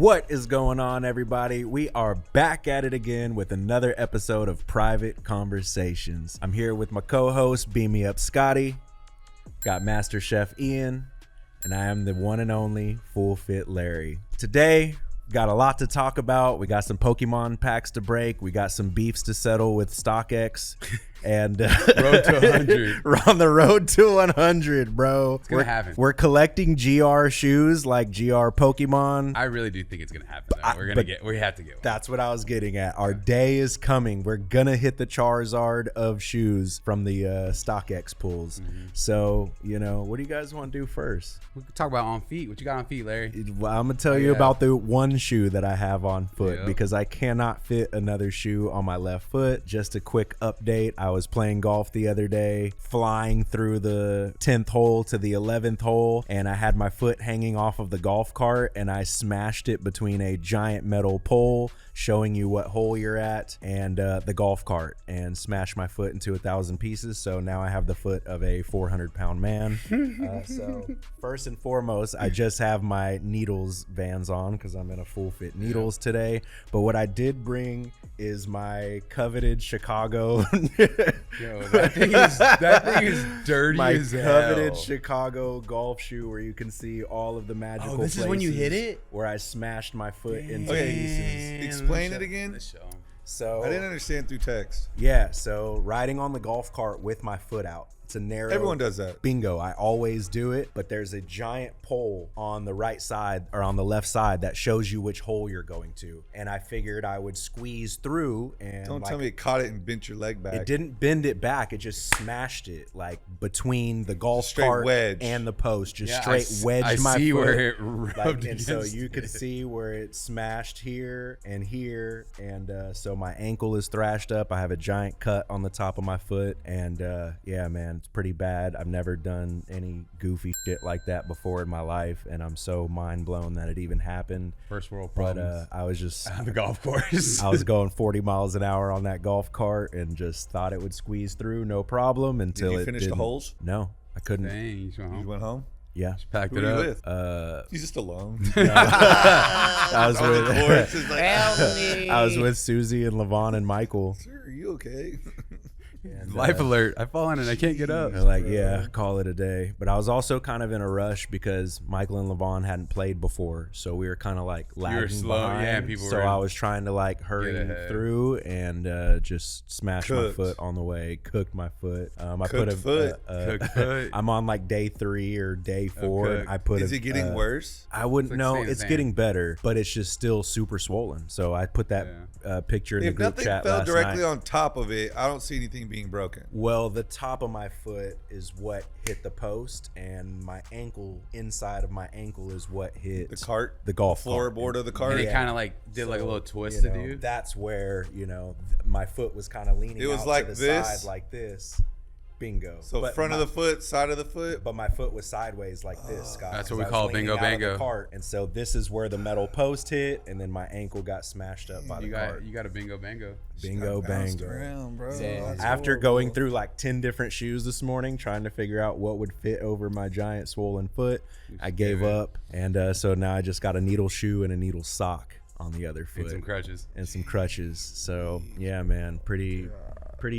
What is going on, everybody? We are back at it again with another episode of Private Conversations. I'm here with my co-host, Beam Me Up Scotty, got Master Chef Ian, and I am the one and only Full Fit Larry. Today, got a lot to talk about. We got some Pokemon packs to break. We got some beefs to settle with StockX. And road to 100. We're on the road to 100, bro. It's gonna happen. We're collecting GR shoes like GR Pokemon. I really do think it's gonna happen. Though. We have to get one. That's what I was getting at. Our day is coming. We're gonna hit the Charizard of shoes from the StockX pools. So, what do you guys want to do first? We can talk about on feet. What you got on feet, Larry? Well, I'm gonna tell you about the one shoe that I have on foot because I cannot fit another shoe on my left foot. Just a quick update. I was playing golf the other day, flying through the 10th hole to the 11th hole, and I had my foot hanging off of the golf cart, and I smashed it between a giant metal pole showing you what hole you're at and the golf cart, and smashed my foot into 1,000 pieces. So now I have the foot of a 400-pound man. So first and foremost, I just have my Needles Vans on because I'm in a full fit Needles today. But what I did bring is my coveted Chicago. Yo, that thing is dirty as hell. My coveted Chicago golf shoe where you can see all of the magical this is when you hit it? Where I smashed my foot into pieces. Explain it again. So I didn't understand through text. Yeah, so riding on the golf cart with my foot out. It's a narrow. Everyone does that. Bingo. I always do it, but there's a giant pole on the right side or on the left side that shows you which hole you're going to. And I figured I would squeeze through and don't tell me it caught it and bent your leg back. It didn't bend it back. It just smashed it like between the golf cart wedge. And the post. Just straight wedged my foot. I see where it rubbed and so you could see where it smashed here. And so my ankle is thrashed up. I have a giant cut on the top of my foot. And yeah, man, it's pretty bad. I've never done any goofy shit like that before in my life, and I'm so mind blown that it even happened. First world problems. But I was just on the golf course. I was going 40 miles an hour on that golf cart and just thought it would squeeze through no problem until Did you finish the holes? No, I couldn't. Dang, you went home? Yeah. Just packed Who it were up. you with? He's just alone. I was with Help me. I was with Susie and Levon and Michael. Sir, are you okay? And, Life alert. I've fallen and I can't get up. They're like, yeah, call it a day. But I was also kind of in a rush because Michael and Levon hadn't played before. So we were kind of like lagging slow. behind. Yeah, people so were I was trying to like hurry through and just smash my foot on the way. Cooked my foot. I put a foot. Cooked foot. I'm on like day 3 or day 4. And I put Is it getting worse? I wouldn't know. It's same. getting better, but it's just still super swollen. So I put that picture in the group chat If nothing fell last directly night. on top of it, I don't see anything being broken. Well, the top of my foot is what hit the post, and my ankle, inside of my ankle, is what hit the golf floorboard of the cart. And it kind of like did like a little twist to do. That's where my foot was kind of leaning. It was out like to the this? side, like this. Bingo. So But front of the foot, side of the foot. But my foot was sideways like this, Scott. That's what we 'cause I call was leaning bingo out of the bango. cart, and so this is where the metal post hit, and then my ankle got smashed up by the cart. You got a bingo bango. Bingo bango. Around, bro. Yeah. After going through like 10 different shoes this morning, trying to figure out what would fit over my giant swollen foot, I gave up. And so now I just got a needle shoe and a needle sock on the other foot. And some crutches. So yeah, man, pretty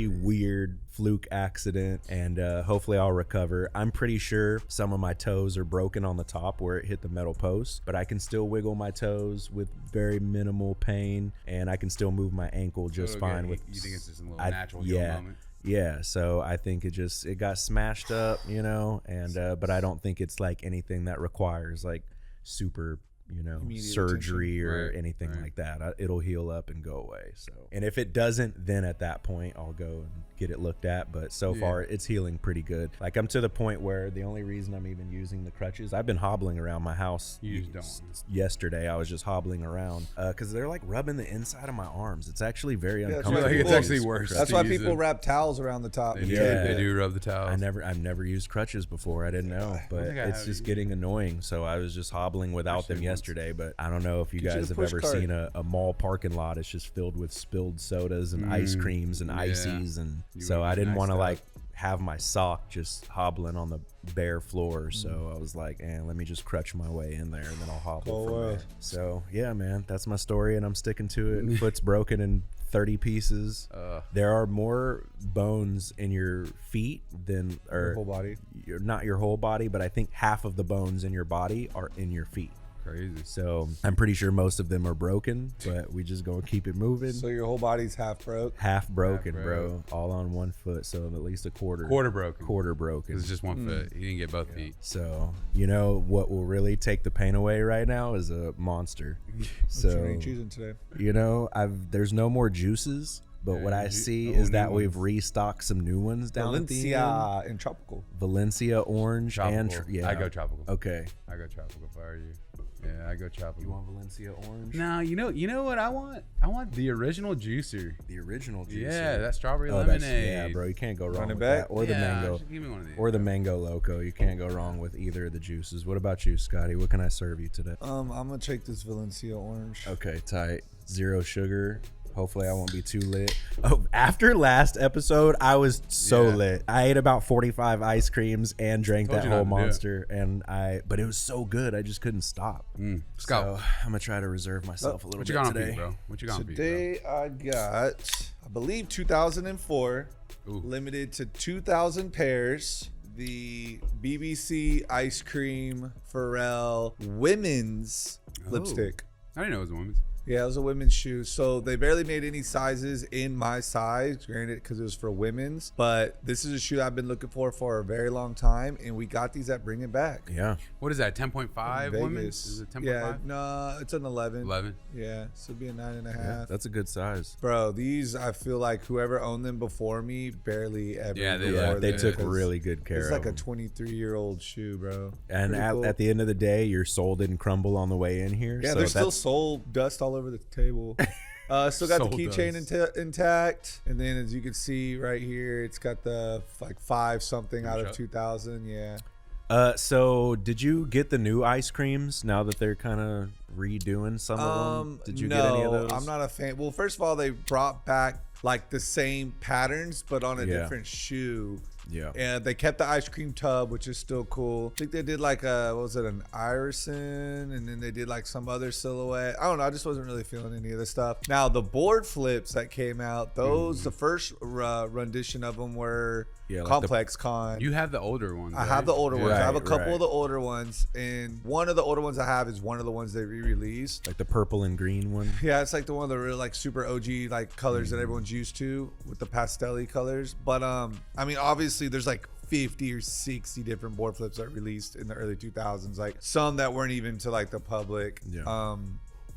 weird fluke accident, and hopefully I'll recover. I'm pretty sure some of my toes are broken on the top where it hit the metal post, but I can still wiggle my toes with very minimal pain, and I can still move my ankle just fine. With you think it's just a little natural heal moment? Yeah, so I think it got smashed up, and but I don't think it's like anything that requires like super immediate surgery or anything like that. It'll heal up and go away. So, and if it doesn't, then at that point I'll go and get it looked at. But so far it's healing pretty good. Like I'm to the point where the only reason I'm even using the crutches, I've been hobbling around my house. Yesterday I was just hobbling around because they're like rubbing the inside of my arms. It's actually very uncomfortable. It's actually worse. That's why people wrap towels around the top. They do rub the towels. I've never used crutches before. I didn't know, but it's just getting annoying. So I was just hobbling without them yesterday. But I don't know if you guys have ever seen a mall parking lot. It's just filled with spilled sodas and ice creams and ices, and so I didn't want to like have my sock just hobbling on the bare floor. So I was like, let me just crutch my way in there and then I'll hobble from there. So yeah, man, that's my story and I'm sticking to it. Foot's broken in 30 pieces. There are more bones in your feet than Your whole body. Not your whole body, but I think half of the bones in your body are in your feet. Crazy. So I'm pretty sure most of them are broken, but we just gonna keep it moving. So your whole body's half broke. Half broken, bro. All on one foot, so at least a quarter broken. Quarter broken. It's just one foot. He didn't get both feet. So you know what will really take the pain away right now is a Monster. So What you ain't choosing today? you know, there's no more juices. But what I see is that we've restocked some new ones down at the end. Valencia and tropical. Valencia orange Tropical. and I go tropical. Okay. I go tropical if I were you. Yeah, I go tropical. You want Valencia orange? No, you know what I want? I want the original juicer. The original juicer. Yeah, that strawberry That's- lemonade. Yeah, bro, you can't go wrong Run it with back? that. Or the mango. Just give me one of these. Or the mango loco. You can't go wrong with either of the juices. What about you, Scotty? What can I serve you today? I'm gonna take this Valencia orange. Okay, tight. 0 sugar. Hopefully I won't be too lit. Oh, after last episode, I was so lit. I ate about 45 ice creams and drank Told that you whole not to do it. Monster, but it was so good. I just couldn't stop. Scott, So I'm gonna try to reserve myself a little what bit you got on today. feet, bro? What you got on feet, bro? Today I got, I believe, 2004, Ooh. limited to 2,000 pairs. The BBC Ice Cream Pharrell women's lipstick. I didn't know it was a woman's. Yeah, it was a women's shoe. So they barely made any sizes in my size, granted, because it was for women's. But this is a shoe I've been looking for a very long time, and we got these at Bring It Back. Yeah. What is that? 10.5 Vegas. women's? Is it 10.5? Yeah, no, it's an 11. 11. Yeah, so it'd be a 9.5. Yeah, that's a good size. Bro, these, I feel like whoever owned them before me barely ever Yeah, they wore Yeah, look they them, took because really good care It's of like a them. 23-year-old shoe, bro. And Pretty cool. at the end of the day, your soul didn't crumble on the way in here. Yeah, so there's still that's- soul dust all over the table. Still got Soul the keychain dust. intact, and then as you can see right here, it's got the like 5 something out of shot. 2,000. Yeah. So did you get the new ice creams now that they're kind of redoing some of them? Did you no, get any of those? I'm not a fan. Well, first of all, they brought back like the same patterns, but on a Yeah. different shoe. Yeah. And they kept the ice cream tub, which is still cool. I think they did like what was it, an Irison, and then they did like some other silhouette. I don't know. I just wasn't really feeling any of this stuff. Now the board flips that came out, those the first rendition of them were Yeah, like Complex Con. You have the older ones. I have the older ones. I have a Right, couple right. of the older ones, and one of the older ones I have is one of the ones they re-released. Like the purple and green one. Yeah, it's like the one of the real like super OG like colors that everyone's used to with the pastel-y colors. But I mean, obviously there's like 50 or 60 different board flips that released in the early 2000s, like some that weren't even to like the public. Yeah.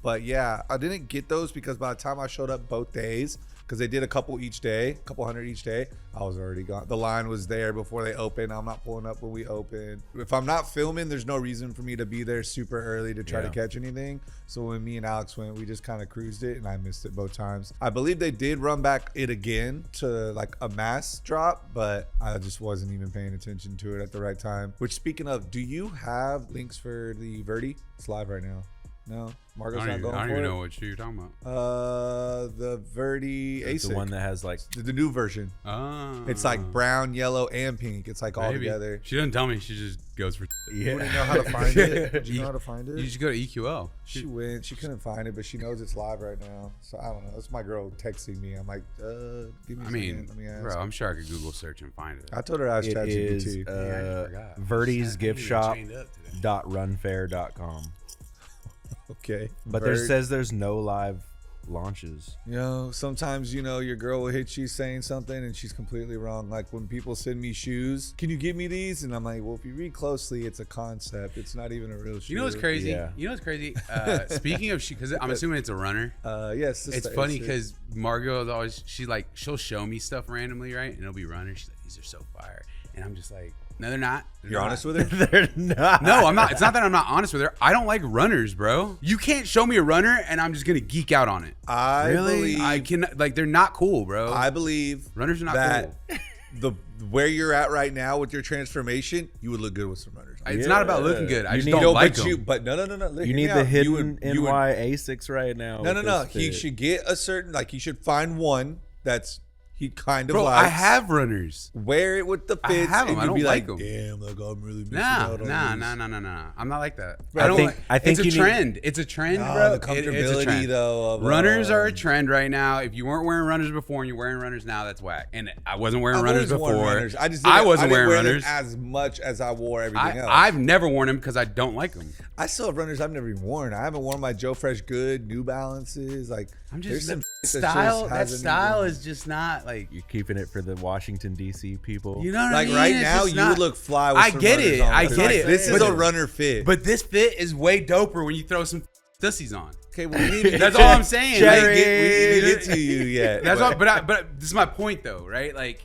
But yeah, I didn't get those because by the time I showed up both days, because they did a couple each day, a couple hundred each day, I was already gone. The line was there before they opened. I'm not pulling up when we open. If I'm not filming, there's no reason for me to be there super early to try to catch anything. So when me and Alex went, we just kind of cruised it, and I missed it both times. I believe they did run back it again to like a mass drop, but I just wasn't even paying attention to it at the right time. Which, speaking of, do you have links for the Verdi? It's live right now. No, Margo's not going I don't for even it. know what shoe you're talking about. The Verdi It's ASIC, the one that has like the new version. It's like brown, yellow, and pink. It's like all Maybe. together. She doesn't tell me. She just goes for. yeah. You know how to find it? Did you know how to find You it? just go to EQL. She went. She couldn't find it, but she knows it's live right now. So I don't know. That's my girl texting me. I'm like, give me. I a mean, second. Let me ask. bro, I'm sure I could Google search and find it. I told her I asked It is ChatGPT. I forgot. Verdi's gift shop Chained up today. .runfair.com. Okay, But there says there's no live launches. You know, sometimes, you know, your girl will hit you saying something and she's completely wrong. Like when people send me shoes, can you give me these? And I'm like, well, if you read closely, it's a concept. It's not even a real shoe. You know what's crazy? Yeah. You know what's crazy? Speaking of shoe, because I'm assuming it's a runner. Yes. It's funny because Margot is always, she'll show me stuff randomly, right? And it'll be runners. She's like, these are so fire. And I'm just like, no, they're not. You're honest with her? They're not. No, I'm not. It's not that I'm not honest with her. I don't like runners, bro. You can't show me a runner and I'm just going to geek out on it. I believe, I can, like, they're not cool, bro. I believe Runners are not that cool. where you're at right now with your transformation, you would look good with some runners. It's not about looking good. I You just need- don't No, like but them. but no. You need the hidden NY Asics right now. No. with No. this He fit. should get a certain, like, he should find one that's he kind of Bro, likes. I have runners. Wear it with the fits. I have 'em. And I you'll don't be like like, 'em. damn, like I'm really missing Nah. out on these. I'm not like that. I think it's a you need- trend. It's a trend, No, bro. the comfortability, It's a trend. though, of, runners are a trend right now. If you weren't wearing runners before and you're wearing runners now, that's whack. And I wasn't wearing runners always worn before. runners. I wasn't wearing wear them runners. as much as I wore everything else. I've never worn them because I don't like them. I still have runners I've never even worn. I haven't worn my Joe Fresh Good, New Balances. Like, I'm there's just some style. That hasn't style even- is just not like. You're keeping it for the Washington D.C. people. You know what like I mean? right It's now, just you would look fly. With I some get runners it. on. I That's get what I'm it. saying. This is But- a runner fit. But this fit is way doper when you throw some tussies on. Okay, well, we need to That's get- all I'm saying. we Like, didn't get to you yet. That's all. But this is my point, though, right? Like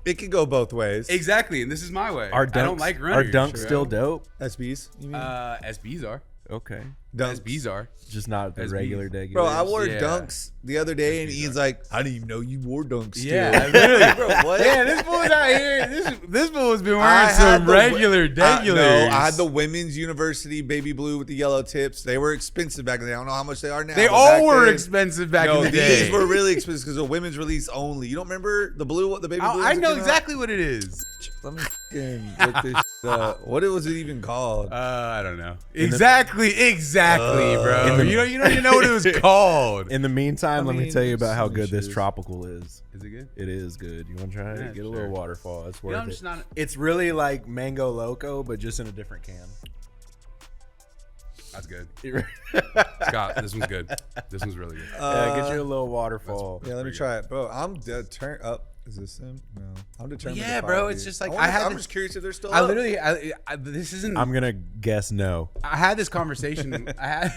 it can go both ways. exactly, and this is my way. Are dunks, I don't like runners. Are dunks bro. still dope? SBs, you mean? SBs are. Okay. Dunks. SBs are. Just not the SBs. regular day. Bro, I wore Yeah. dunks the other day, and SBs Ian's are. like, I didn't even know you wore dunks. Yeah, too. literally. Bro, what? Yeah, this fool's out here. This fool's been I wearing had some the- regular regulars. No, I had the women's university baby blue with the yellow tips. They were expensive back then. I don't know how much they are now. They but all back were then- expensive back No, in the day. these were really expensive because the women's release only. You don't remember the blue, the baby blue? I know exactly what it is. Let me fucking look this shit up. What was it even called? I don't know. Exactly, bro. in the- You don't even know what it was called. In the meantime, let me mean, tell you about how some good this issues. tropical is. Is it good? It is good. You want to try it? Yeah, Get a sure. little waterfall. It's worth I'm it. just not. It's really like Mango Loco, but just in a different can. That's good. Scott, this one's good. This one's really good. Yeah, get you a little waterfall. Yeah, let me try it, bro. I'm determined. Up. Is this him? No, I'm determined. Yeah, to bro, follow it's you. just like, I'm just curious if they're still. I up. literally, this isn't. I'm gonna guess no. I had this conversation. I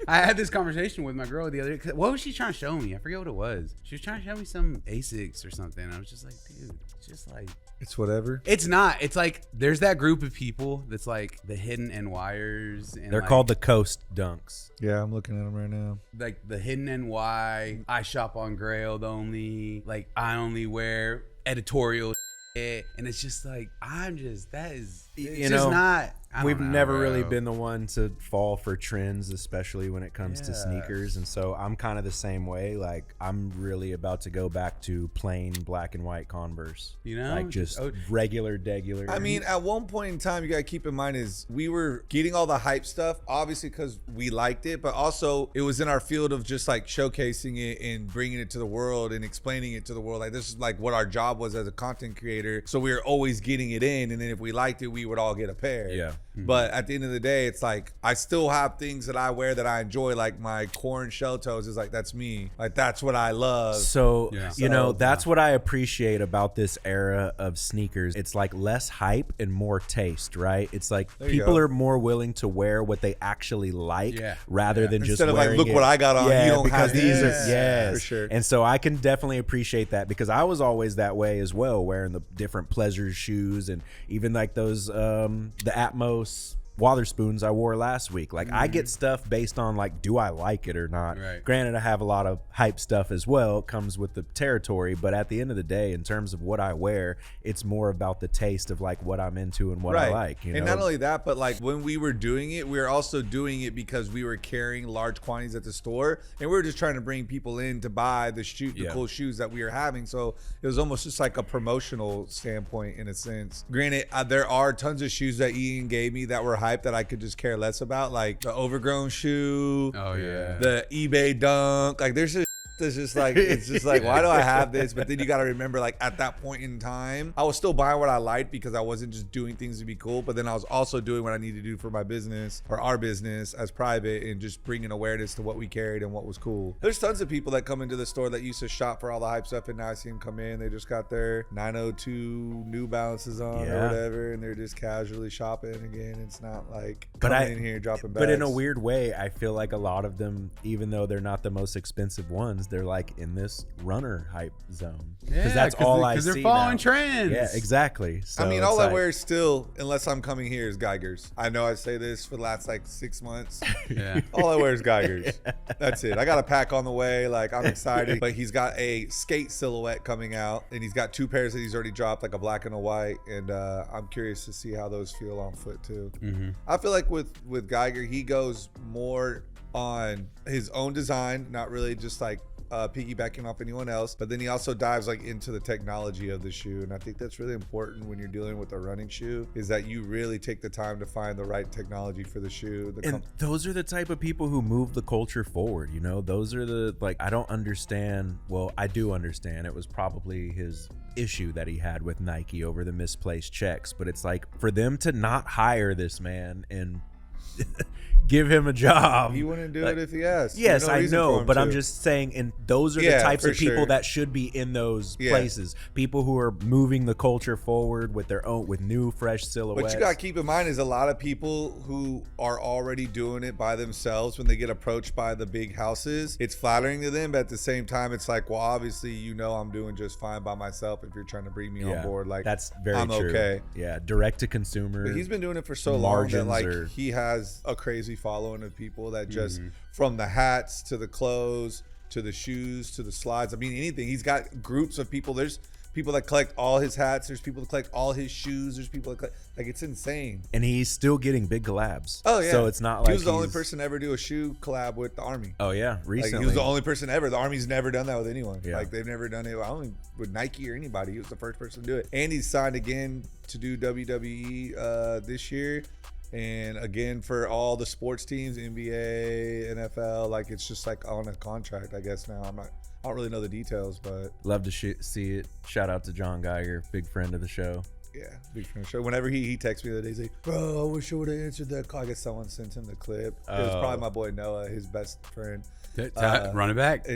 had this conversation with my girl the other day. What was she trying to show me? I forget what it was. She was trying to show me some Asics or something. I was just like, dude, it's just like. It's whatever. It's not. It's like there's that group of people that's like the hidden NYers. And They're like, called the Coast Dunks. Yeah, I'm looking at them right now. like the hidden NY. I shop on Grailed only. Like I only wear editorial shit. And it's just like it's You just know, not. I We've don't know, never bro. really been the one to fall for trends, especially when it comes to Yeah. sneakers. And so I'm kind of the same way. Like I'm really about to go back to plain black and white Converse. You know? Like just Oh. regular. I mean, at one point in time, you got to keep in mind is we were getting all the hype stuff, obviously because we liked it, but also it was in our field of just like showcasing it and bringing it to the world and explaining it to the world. Like this is like what our job was as a content creator. So we were always getting it in, and then if we liked it, we would all get a pair. Yeah. But at the end of the day, it's like I still have things that I wear that I enjoy, like my corn shell toes is like that's me. Like that's what I love. So, Yeah. you know, So, that's what I appreciate about this era of sneakers. It's like less hype and more taste, right? It's like There you people go. are more willing to wear what they actually like Yeah. rather Yeah. than just Instead of like, wearing look it. what I got on. Yeah, You don't because have these this. are yes, For sure. And so I can definitely appreciate that because I was always that way as well, wearing the different pleasure shoes and even like those the Atmos Waterspoons I wore last week. Like I get stuff based on like, do I like it or not? Right. Granted, I have a lot of hype stuff as well. It comes with the territory, but at the end of the day, in terms of what I wear, it's more about the taste of like what I'm into and what I like. You know? And not only that, but like when we were doing it, we were also doing it because we were carrying large quantities at the store, and we were just trying to bring people in to buy the Yeah. cool shoes that we were having. So it was almost just like a promotional standpoint in a sense. Granted, there are tons of shoes that Ian gave me that were hype that I could just care less about, like the Overgrown shoe, Oh yeah. the eBay dunk. Like there's just it's just like why do I have this? But then you got to remember, like at that point in time, I was still buying what I liked because I wasn't just doing things to be cool, but then I was also doing what I needed to do for my business or our business as private and just bringing awareness to what we carried and what was cool. There's tons of people that come into the store that used to shop for all the hype stuff, and now I see them come in, they just got their 902 New Balances on or Yeah. whatever, and they're just casually shopping again. It's not like But coming in here dropping bags. But in a weird way, I feel like a lot of them, even though they're not the most expensive ones, they're like in this runner hype zone because that's all I see. Because they're following now. trends. Yeah, exactly. So I mean, it's all I like- wear still, unless I'm coming here, is Geigers. I know I say this for the last like 6 months. Yeah. All I wear is Geigers. That's it. I got a pack on the way. Like I'm excited, but he's got a skate silhouette coming out, and he's got 2 pairs that he's already dropped, like a black and a white. And I'm curious to see how those feel on foot too. Mm-hmm. I feel like with Geiger, he goes more on his own design, not really just like piggybacking off anyone else, but then he also dives like into the technology of the shoe. And I think that's really important when you're dealing with a running shoe, is that you really take the time to find the right technology for the shoe. And those are the type of people who move the culture forward, you know? Those are the, like, I don't understand. Well, I do understand. It was probably his issue that he had with Nike over the misplaced checks, but it's like, for them to not hire this man and give him a job, he wouldn't do it if he asked. Yes, I know, but I'm just saying, and those are the types of people that should be in those places. People who are moving the culture forward with their own, with new, fresh silhouettes. What you got to keep in mind is a lot of people who are already doing it by themselves, when they get approached by the big houses, it's flattering to them, but at the same time, it's like, well, obviously, you know, I'm doing just fine by myself. If you're trying to bring me on board, like, that's very I'm true. okay. Yeah, direct to consumer. But he's been doing it for so long that, like, he has a crazy following of people that just from the hats to the clothes to the shoes to the slides, I mean, anything. He's got groups of people. There's people that collect all his hats. There's people that collect all his shoes. There's people that collect, like, it's insane. And he's still getting big collabs. Oh yeah. So it's not like he was the only person to ever do a shoe collab with the Army. Oh yeah, recently. Like, he was the only person ever. The Army's never done that with anyone. Yeah. Like, they've never done it. I don't think with Nike or anybody. He was the first person to do it. And he's signed again to do WWE this year. And again, for all the sports teams, NBA, NFL, like, it's just like on a contract, I guess now. I don't really know the details, but love to see it. Shout out to John Geiger, big friend of the show. Yeah, big friend of the show. Whenever he texts me the other day, he's like, bro, I wish I would have answered that call. I guess someone sent him the clip. It was probably my boy Noah, his best friend. Run it back.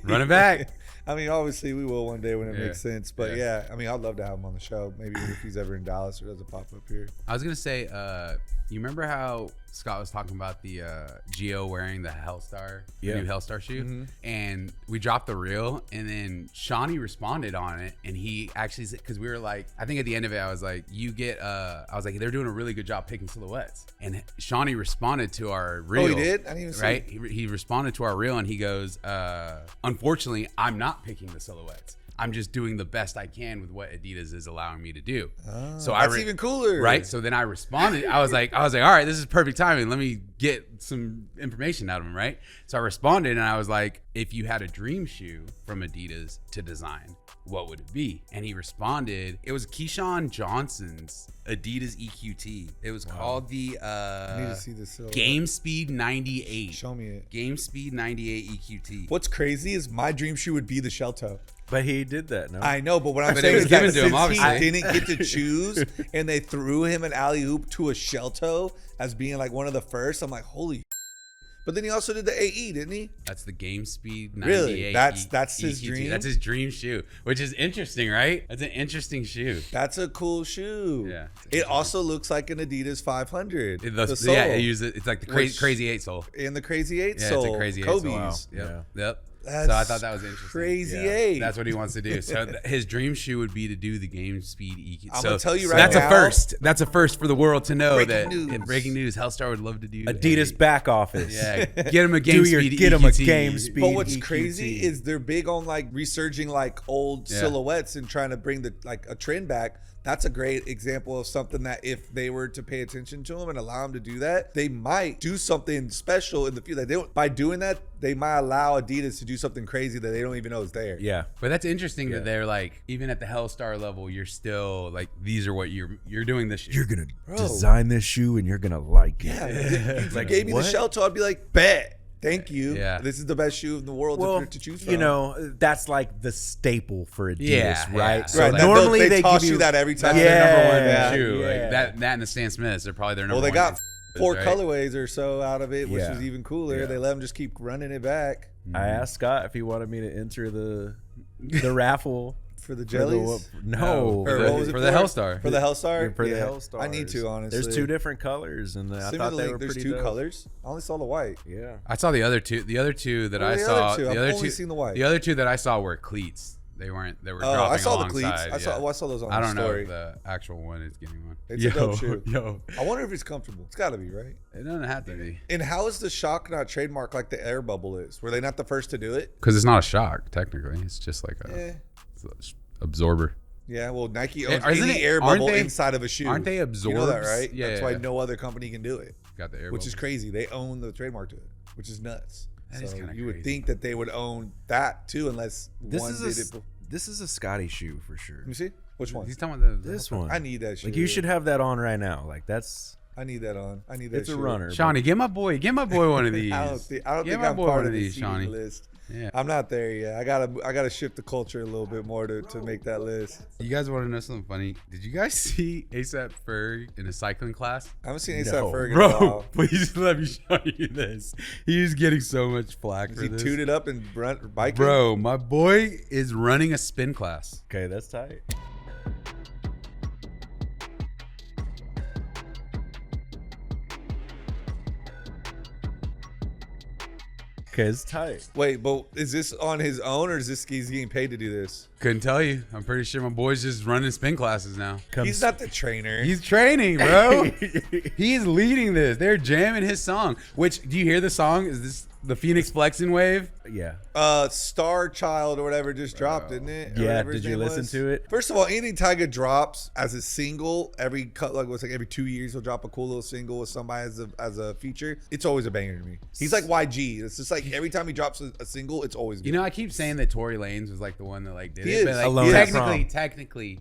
Run it back. I mean, obviously we will one day when it makes sense. But yeah, I mean, I'd love to have him on the show. Maybe if he's ever in Dallas or does a pop up here. I was gonna say, you remember how Scott was talking about the Geo wearing the Hellstar, new Hellstar shoe, and we dropped the reel, and then Shawnee responded on it, and he actually said, because we were like, I think at the end of it, I was like, I was like, they're doing a really good job picking silhouettes, and Shawnee responded to our reel. Oh, he did? I didn't even see right? it. He responded to our reel, and he goes, unfortunately, I'm not picking the silhouettes. I'm just doing the best I can with what Adidas is allowing me to do. So that's even cooler, right? So then I responded. I was like, all right, this is perfect timing. Let me get some information out of him, right? So I responded, and I was like, if you had a dream shoe from Adidas to design, what would it be? And he responded, it was Keyshawn Johnson's Adidas EQT. It was called the I need to see this Gamespeed 98. Show me it. Gamespeed 98 EQT. What's crazy is my dream shoe would be the shell toe. But he did that, no? I know, but what I'm But saying it was is that given to him, since obviously. he didn't get to choose and they threw him an alley-oop to a shell toe as being like one of the first, I'm like, holy. But then he also did the AE, didn't he? That's the Gamespeed 98. Really? That's his EQT. dream? That's his dream shoe, which is interesting, right? That's an interesting shoe. That's a cool shoe. Yeah. It also looks like an Adidas 500. The sole. Yeah, they use it. It's like the crazy 8 sole. And the Crazy 8 Yeah, sole. it's a crazy 8 Kobe's. sole. Wow. Yep. Yeah. Yep. That's So I thought that was interesting. Crazy Yeah. 8. That's what he wants to do. So his dream shoe would be to do the Gamespeed EQ. I'm so gonna tell you right that's now. a first. That's a first for the world to know. Breaking news. Breaking news. Hellstar would love to do Adidas back office. Yeah, get him a Gamespeed. Get him a EQT. Gamespeed. But what's EQT. crazy is they're big on like resurging like old Yeah. silhouettes and trying to bring the like a trend back. That's a great example of something that if they were to pay attention to them and allow them to do that, they might do something special in the future. They don't, by doing that, they might allow Adidas to do something crazy that they don't even know is there. Yeah. But that's interesting that they're like, even at the Hellstar level, you're still like, these are what you're doing this. You're going to design this shoe and you're going to like it. Yeah. If you Like, gave me what? the shell toe, I'd be like, bet. Thank you. Yeah. This is the best shoe in the world Well, to choose from. you know, that's like the staple for Adidas, Yeah, right? yeah. So Right. That- normally they toss give you that every time. That's their number one Yeah, shoe. yeah. Like that and the Stan Smiths are probably their number Well, they one. got 4 right? colorways or so out of it, which Yeah. is even cooler. Yeah. They let them just keep running it back I asked Scott if he wanted me to enter the raffle for the for jellies. no, Or what was it for the Hellstar. For the Hellstar? for the Yeah. Hellstars. I need to, honestly. There's 2 different colors, and I thought they were There's pretty 2 dope. colors. I only saw the white. Yeah. I saw the other two. The other two that What I were the saw. other two? The I've other only two. seen the white. The other two that I saw were cleats. They weren't. They were. Oh, dropping I saw the cleats. alongside, I saw those on I the don't know story. if the actual one is getting one. It's a dope shoe. Yo, I wonder if it's comfortable. It's got to be, right? it doesn't have to be And how is the shock not trademark like the air bubble is? Were they not the first to do it? because it's not a shock. Technically, it's just like a Eh. it's a absorber. Yeah, well, Nike owns Isn't any it- air aren't bubble they- inside of a shoe. aren't they You know that, absorbs? right? Yeah, That's yeah, why yeah. no other company can do it, Got the air. which is bubble. crazy. They own the trademark to it, which is nuts. That is kinda you would crazy. think that they would own that too, unless one did it. This is a Scotty shoe for sure. Let me see. Which one? He's talking about This one. I need that shit. Like you should have that on right now. Like that's. I need that on. I need that. It's a shit. runner. Shawnee, get my boy one of these. I don't think my I'm boy part one of of the these, seeding Shawnee. list. Yeah. I'm not there yet. I gotta shift the culture a little bit more to make that list. You guys want to know something funny? Did you guys see ASAP Ferg in a cycling class? I haven't seen ASAP No. Ferg in a Bro, while. please let me show you this. He's getting so much flack Is for he this. tooted up and biking? Bro, my boy is running a spin class. Okay, that's tight. Okay, it's tight. Wait, but is this on his own or is this he's getting paid to do this? Couldn't tell you. I'm pretty sure my boy's just running spin classes now. He's not the trainer. He's training, bro. He's leading this. They're jamming his song. Which, do you hear the song? Is this the Phoenix Flexing Wave? Yeah. Star Child or whatever just dropped, didn't it? Or Yeah, whatever his did you name listen was. to it? First of all, anything Tyga drops as a single, every 2 years he'll drop a cool little single with somebody as a feature. It's always a banger to me. He's like YG. It's just like every time he drops a single, it's always good. You know, I keep saying that Tory Lanez was like the one that like did He it, is. but like Alone at Prom. technically.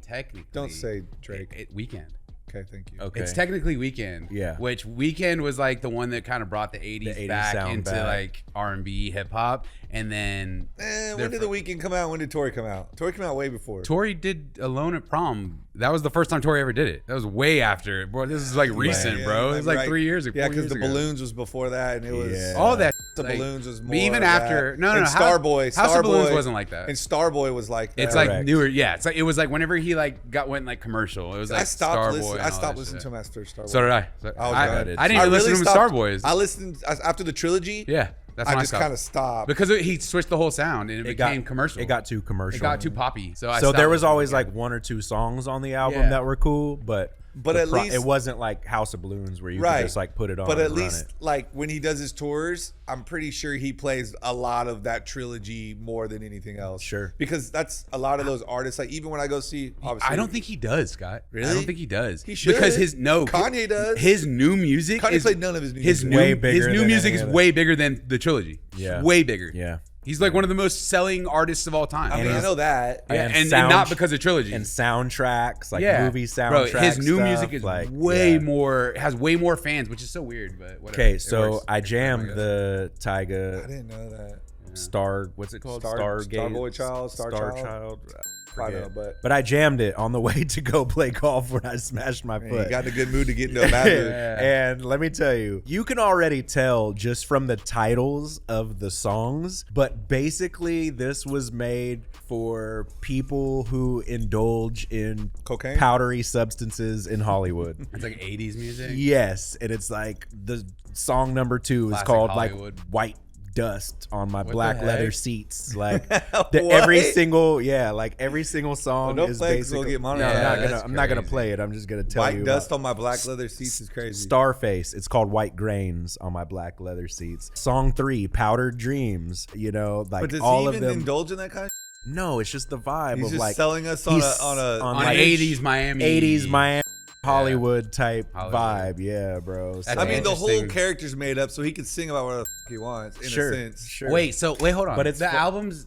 Don't say Drake. Weekend. Okay, thank you. Okay. It's technically Weekend. Yeah. Which Weekend was like the one that kind of brought the 80s, 80s back sound into back. like R&B, hip hop, and then When did The Weeknd come out? When did Tory come out? Tory came out way before. Tory did Alone at Prom. That was the first time Tory ever did it. That was way after. Bro, this is like recent, Yeah, bro. It was like right. 3 years ago. Yeah, 4 because years the ago. Balloons was before that, and it was Yeah. All that. the like, Balloons was more. but even of after, that. no, and Starboy, House of Balloons Starboy- wasn't like that. And Starboy was like that. It's like Correct. newer, yeah. It's like it was like whenever he like went like commercial. It was like I stopped Starboy. listening. and I all stopped that listening shit. to him after Starboy. So did I. So I was I gutted. didn't even listen to him stopped- Starboys. I listened after the trilogy. Yeah, that's when I I just stopped. kind of stopped. Because he switched the whole sound and it became commercial. It got too commercial. It got too poppy. So I So stopped there was listening always again. like one or two songs on the album Yeah. that were cool, but at least it wasn't like House of Balloons where you Right. could just like put it on. But at and run least it. like when he does his tours, I'm pretty sure he plays a lot of that trilogy more than anything else. Sure. Because that's a lot of those artists. Like even when I go see, obviously, I don't think he does, Scott. I Really? don't think he does. He should. Because Kanye does. His new music Kanye is played none of his new his music. new Way bigger his new than music any is other. way bigger than the trilogy. Yeah. Way bigger. Yeah. He's like one of the most selling artists of all time. I mean, I know that. Yeah, And and sound- not because of trilogy. And soundtracks, like yeah, movie soundtracks. Bro, his new stuff, music is like, way yeah. more, has way more fans, which is so weird, but whatever. Okay, It so works. I jammed guess. the I Tyga didn't know that. Star. What's it called? Starboy Child, Star Child. I know, But I jammed it on the way to go play golf when I smashed my Man, foot. you got in a good mood to get into a bad mood. And let me tell you, you can already tell just from the titles of the songs, but basically this was made for people who indulge in Cocaine? powdery substances in Hollywood. It's like 80s music. Yes, and it's like the song number 2 is Classic called Hollywood. like White Dust on my the black leather heck? seats. Like What? every single song Well, no is flex, we'll basically. get No, monetized. I'm not gonna crazy. play it. I'm just gonna tell you. White about- dust on my black leather seats is crazy. Starface. It's called White Grains on my black leather seats. Song 3, Powdered Dreams. You know, like But does all he of even them. indulge in that kind of No, it's just the vibe He's of just like selling us on he's a On like 80s Miami. 80s Miami Hollywood type Hollywood. vibe. Yeah, bro. So, I mean, the whole Interesting. character's made up, so he can sing about whatever the fuck he wants, in sure, a sense. sure. Wait, hold on. But it's the fu- albums,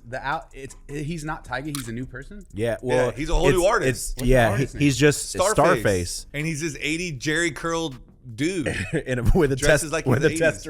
he's not Tyga, he's a new person? Yeah, well, Yeah, he's a whole new it's- artist. it's- yeah, artist he's just Starface. And he's this 80 Jerry curled dude. With a Dresses like with a in the 80s.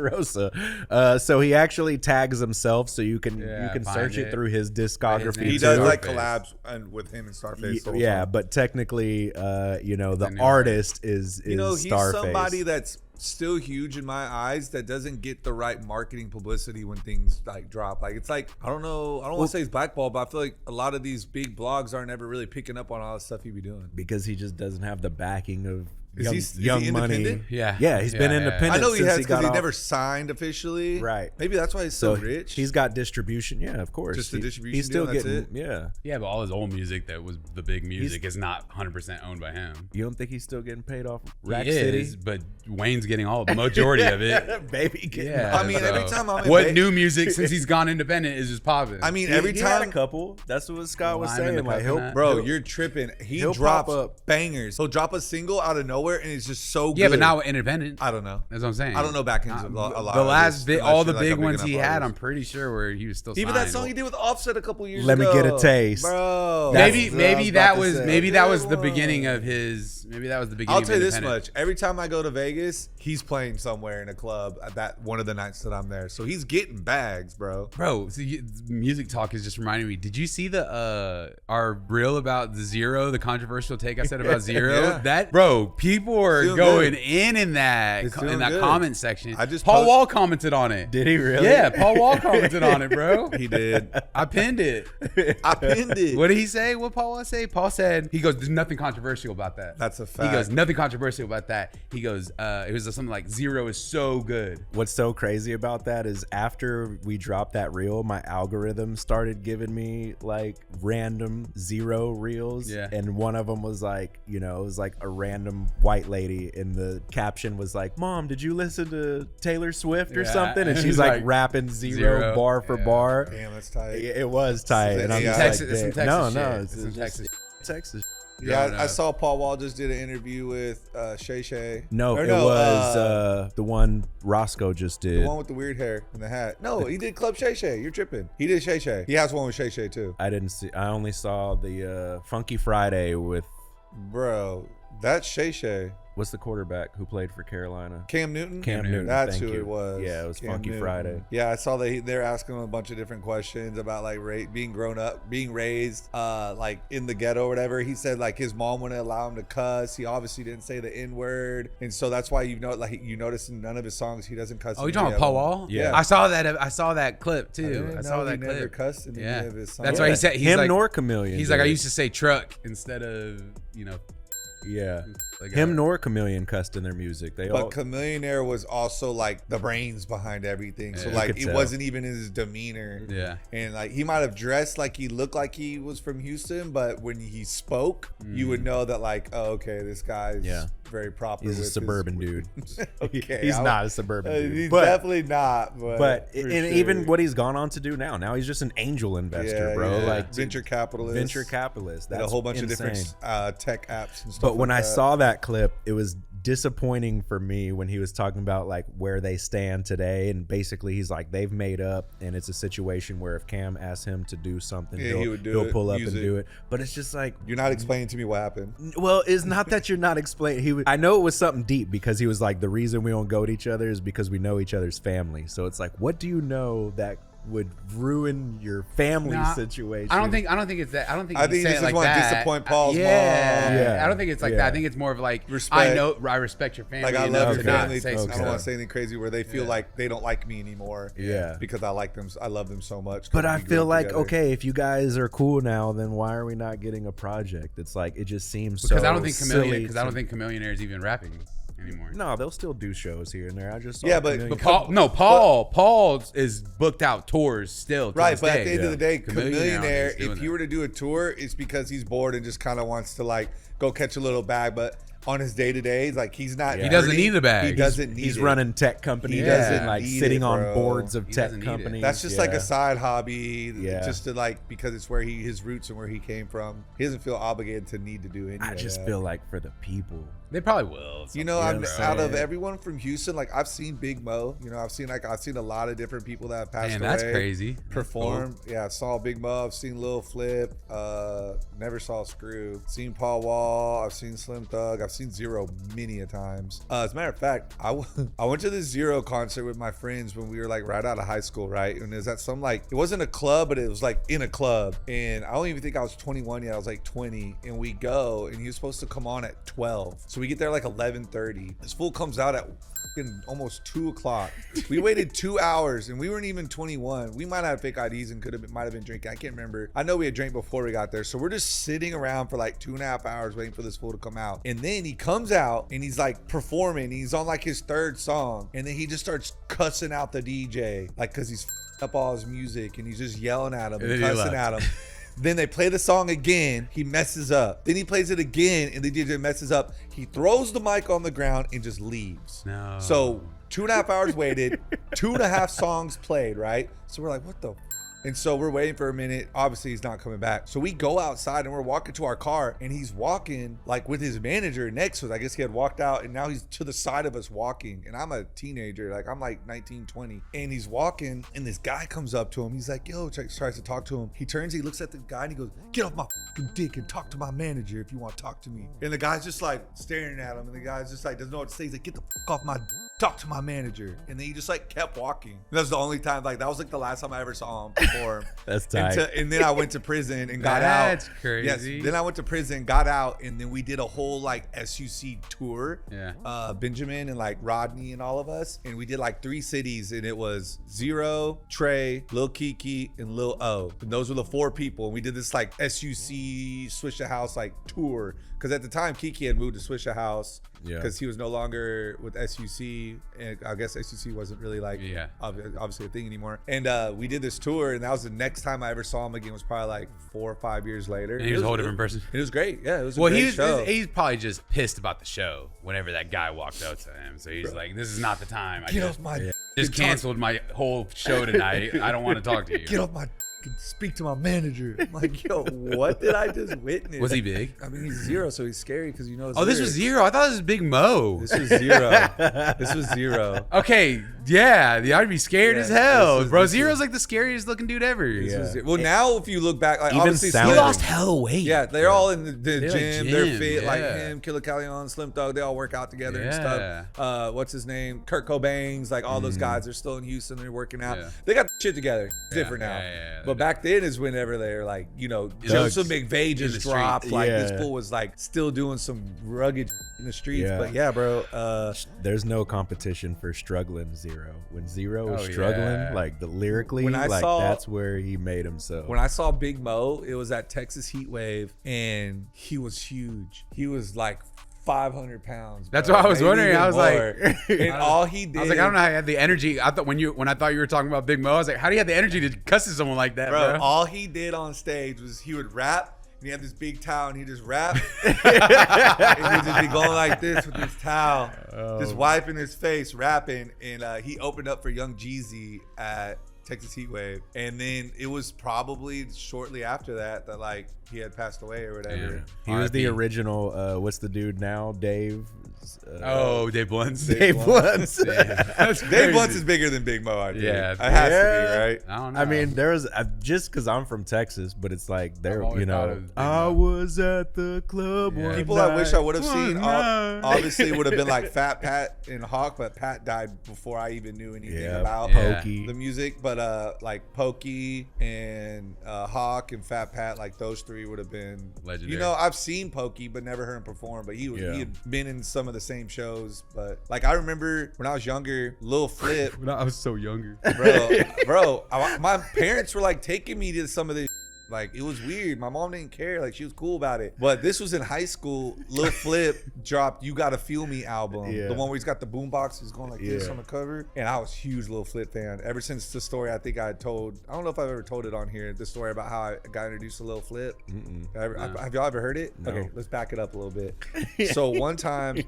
Testarossa. So he actually tags himself, so you can Yeah, search find it it. through his discography. He It's does too. like Starface. collabs and with him and Starface. the whole Yeah, time. but technically, the new artist is you know, he's Starface. somebody that's still huge in my eyes that doesn't get the right marketing publicity when things like drop. Like it's like I don't know, I don't want to say he's blackballed, but I feel like a lot of these big blogs aren't ever really picking up on all the stuff he be doing. because he just doesn't have the backing of Is he young money. independent? Yeah. He's been Yeah, independent. I know he since has he because got he off. never signed officially. Right. Maybe that's why he's so rich. He's got distribution. Yeah, of course. Just the distribution He's still deal, that's getting. it? Yeah. Yeah, but all his old music that was the big music is not 100% owned by him. You don't think he's still getting paid off Rack He City? is, but Wayne's getting all the majority of it. Baby, getting Yeah. I mean, every time I'm in what Vegas- new music since he's gone independent is just popping. I mean, He- every he had time a couple. That's what Scott was Lime in saying. the Like, coconut. Bro, you're tripping. He he'll drops pop up. bangers. He'll drop a single out of nowhere. nowhere, and it's just so good. Yeah, but now independent. I don't know. That's what I'm saying. I don't know back into a lot. The last all the like big a ones he had, artist. I'm pretty sure where he was still Even signed. that song he did with Offset a couple years Let ago. me get a taste. Bro. Maybe that was the Good beginning one. of his. Maybe that was the beginning. I'll tell you of this independent. much: every time I go to Vegas, he's playing somewhere in a club at that one of the nights that I'm there. So he's getting bags, bro. Bro, see, music talk is just reminding me. Did you see our reel about the Zero, the controversial take I said about Zero? Yeah. That bro, people are Feeling going good. in that It's feeling good. comment section. I just Paul Wall commented on it. Did he really? Yeah, Paul Wall commented on it, bro. He did. I pinned it. I pinned it. What did he say? What Paul Wall say? Paul said, he goes, there's nothing controversial about that. That's a fact. He goes, nothing controversial about that. He goes, it was something like Zero is so good. What's so crazy about that is after we dropped that reel, my algorithm started giving me like random Zero reels. Yeah. And one of them was like, you know, it was like a random white lady, and the caption was like, "Mom, did you listen to Taylor Swift or Yeah. something?" And she's He's like like, rapping Zero bar for bar. Damn, that's tight. It was tight. And I'm Yeah. just Texas, like, it's some damn. Texas no, shit. it's It's some just Texas. Texas. Yeah, No, I saw Paul Wall just did an interview with Shay Shay. No, Or it was the one Roscoe just did. the one with the weird hair and the hat. No, he did Club Shay Shay. You're tripping. He did Shay Shay. He has one with Shay Shay too. I didn't see. I only saw the Funky Friday with Bro, that's Shay Shay. what's the quarterback who played for Carolina? Cam Newton? Cam Newton. That's thank who you. it was. Yeah, it was Cam Funky Newton. Friday. Yeah, I saw that they're asking him a bunch of different questions about like being grown up, being raised like in the ghetto or whatever. He said like his mom wouldn't allow him to cuss. He obviously didn't say the N word, and so that's why you notice in none of his songs he doesn't cuss. Oh, you in talking any about of Paul them. Wall? Yeah. I saw that clip too. didn't I saw know that he clip. never cussed in any of his songs. That's why he said he's him like, nor Chameleon. He's did. like, I used to say truck instead of, Yeah, like him nor Chameleon cussed in their music. They all. But Chameleonaire was also like the brains behind everything. So Yeah. like You could it tell. wasn't even in his demeanor. Yeah. And like he might have dressed like he looked like he was from Houston, but when he spoke, you would know that like, oh, okay, this guy's very proper. He's a with his- suburban dude. Okay, he's not a suburban dude. He's but definitely not. but for and sure. even what he's gone on to do now he's just an angel investor, bro. yeah. Like venture capitalist. venture capitalist. Did That's a whole bunch insane. of different tech apps and stuff. But when like I that. saw that clip, it was disappointing for me when he was talking about like where they stand today, and basically he's like they've made up, and it's a situation where if Cam asks him to do something, Yeah, he would do he'll it, pull up use and it. do it. But it's just like, You're not explaining to me what happened. well, it's not that you're not explaining. I know it was something deep, because he was like, the reason we don't go to each other is because we know each other's family. So it's like, what do you know that would ruin your family situation? I don't think it's that. I don't think I he think said you it just like want to that. disappoint Paul's mom. Yeah. I don't think it's like Yeah. that. I think it's more of like, Respect. I respect your family. Like I enough love to your not family. say I some don't stuff. want to say anything crazy where they feel Yeah. like they don't like me anymore. Yeah. Because I like them. I love them so much. But we I grew feel up like, together. okay, if you guys are cool now, then why are we not getting a project? It's like, it just seems Because so I don't think silly because I don't think Chameleonaire is even rapping anymore. No, they'll still do shows here and there. I just saw Yeah, but- Chameleon But Paul is booked out tours still. To Right, this but at day. the end of the day, Chameleonaire Chameleonaire, is doing if he that. were to do a tour, it's because he's bored and just kind of wants to like go catch a little bag. But on his day to day, like he's not. He doesn't dirty. need the bag. He doesn't need He's it. running tech companies He doesn't and like need sitting it, on bro. boards of He tech doesn't need it. companies. That's just like a side hobby, Yeah. just to like because it's where his roots and where he came from. He doesn't feel obligated to need to do any. I of just that. feel like for the people. They probably will. You know, Yeah, I'm I'm out of saying. everyone from Houston. Like I've seen Big Mo. You know, I've seen a lot of different people that have passed Man, away. that's crazy. That's Perform. Yeah, I saw Big Mo. I've seen Lil Flip. Never saw Screw. Seen Paul Wall. I've seen Slim Thug. I've seen Zero many a times. As a matter of fact, I went to the Zero concert with my friends when we were like right out of high school, right? And it was at some like, it wasn't a club, but it was like in a club. And I don't even think I was 21 yet. I was like 20. And we go, and he was supposed to come on at 12. So we get there like 11:30. This fool comes out at almost 2 o'clock. We waited 2 hours and we weren't even 21. We might have fake IDs and might have been drinking. I can't remember. I know we had drank before we got there. So we're just sitting around for like 2.5 hours waiting for this fool to come out. And then he comes out and he's like performing. He's on like his third song. And then he just starts cussing out the DJ. Like, cause he's up all his music and he's just yelling at him and then he cussing left. at him. Then they play the song again. He messes up. Then he plays it again, and the DJ messes up. He throws the mic on the ground and just leaves. No. So 2.5 hours waited, 2.5 songs played, right? So we're like, what the? And so we're waiting for a minute. Obviously, he's not coming back. So we go outside and we're walking to our car, and he's walking like with his manager next to us. I guess he had walked out, and now he's to the side of us walking. And I'm a teenager, like I'm like 19, 20. And he's walking, and this guy comes up to him. He's like, yo, tries to talk to him. He turns, he looks at the guy, and he goes, get off my fucking dick and talk to my manager if you want to talk to me. And the guy's just like staring at him, and the guy's just like, doesn't know what to say. He's like, get the fuck off my talk to my manager. And then he just like kept walking. And that was the only time, like that was like the last time I ever saw him perform. That's tight. And then I went to prison and got out. That's crazy. Yes. Then I went to prison, got out, and then we did a whole like SUC tour. Yeah. Benjamin and like Rodney and all of us. And we did like 3 cities, and it was Zero, Trey, Lil Kiki, and Lil O. And those were the 4 people. And we did this like SUC Swisher House like tour. Because at the time, Kiki had moved to Swisher House because he was no longer with SUC. And I guess SUC wasn't really like obviously a thing anymore. And we did this tour, and that was the next time I ever saw him again. Was probably like 4 or 5 years later. And he was a whole different person. It was great. Yeah, it was a great show. He's probably just pissed about the show whenever that guy walked up to him. So he's like, this is not the time. I Get off my just canceled my whole show tonight. I don't want to talk to you. Get off my speak to my manager. I'm like, yo, what did I just witness? Was he big? I mean, he's Zero, so he's scary because you know. This was Zero. I thought this was Big Mo. This was Zero. This was Zero. Okay, yeah, I'd be scared as hell, bro. Zero's like the scariest looking dude ever. Well, now if you look back, like even obviously he lost hella weight. Yeah, they're all in the gym. Like They're fit, like him, Killer Callion, Slim Thug. They all work out together and stuff. What's his name? Kurt Cobain's. Like all those guys are still in Houston. They're working out. They got shit together. It's different now. But back then is whenever they're like, you know, Joseph McVeigh just dropped. Like this fool was like still doing some rugged in the streets. But yeah, bro. There's no competition for struggling Zero. When Zero was struggling, like the lyrically, that's where he made himself. When I saw Big Mo, it was at Texas Heat Wave, and he was huge. He was like 500 pounds. That's what I was wondering. I was like, and all he did. I was like, I don't know how he had the energy. I thought when I thought you were talking about Big Mo, I was like, how do you have the energy to cuss at someone like that, bro? All he did on stage was he would rap. And he had this big towel, and he just rap. And he'd just be going like this with his towel, just wiping his face, rapping. And he opened up for Young Jeezy at Texas Heat Wave. And then it was probably shortly after that like he had passed away or whatever. Yeah. He was the original, what's the dude now? Dave? Dave Blunts. Dave Blunts. Dave Blunts is bigger than Big Mo, I think. Yeah. It has to be, right? I don't know. I mean, there's just because I'm from Texas, but it's like there, you know, I was at the club. One People night, I wish I would have seen obviously would have been like Fat Pat and Hawk, but Pat died before I even knew anything about Pokey. The music. But like Pokey and Hawk and Fat Pat, like those 3 would have been legendary. You know, I've seen Pokey but never heard him perform, but he had been in some of the same shows. But like I remember when I was younger, Lil Flip. When I was so younger, bro, my parents were like taking me to some of this. Like it was weird. My mom didn't care. Like she was cool about it. But this was in high school. Lil Flip dropped "You Gotta Feel Me" album, the one where he's got the boombox. He's going like this on the cover. And I was a huge Lil Flip fan ever since the story. I think I had told. I don't know if I've ever told it on here. The story about how I got introduced to Lil Flip. Have y'all ever heard it? No. Okay, let's back it up a little bit. So one time.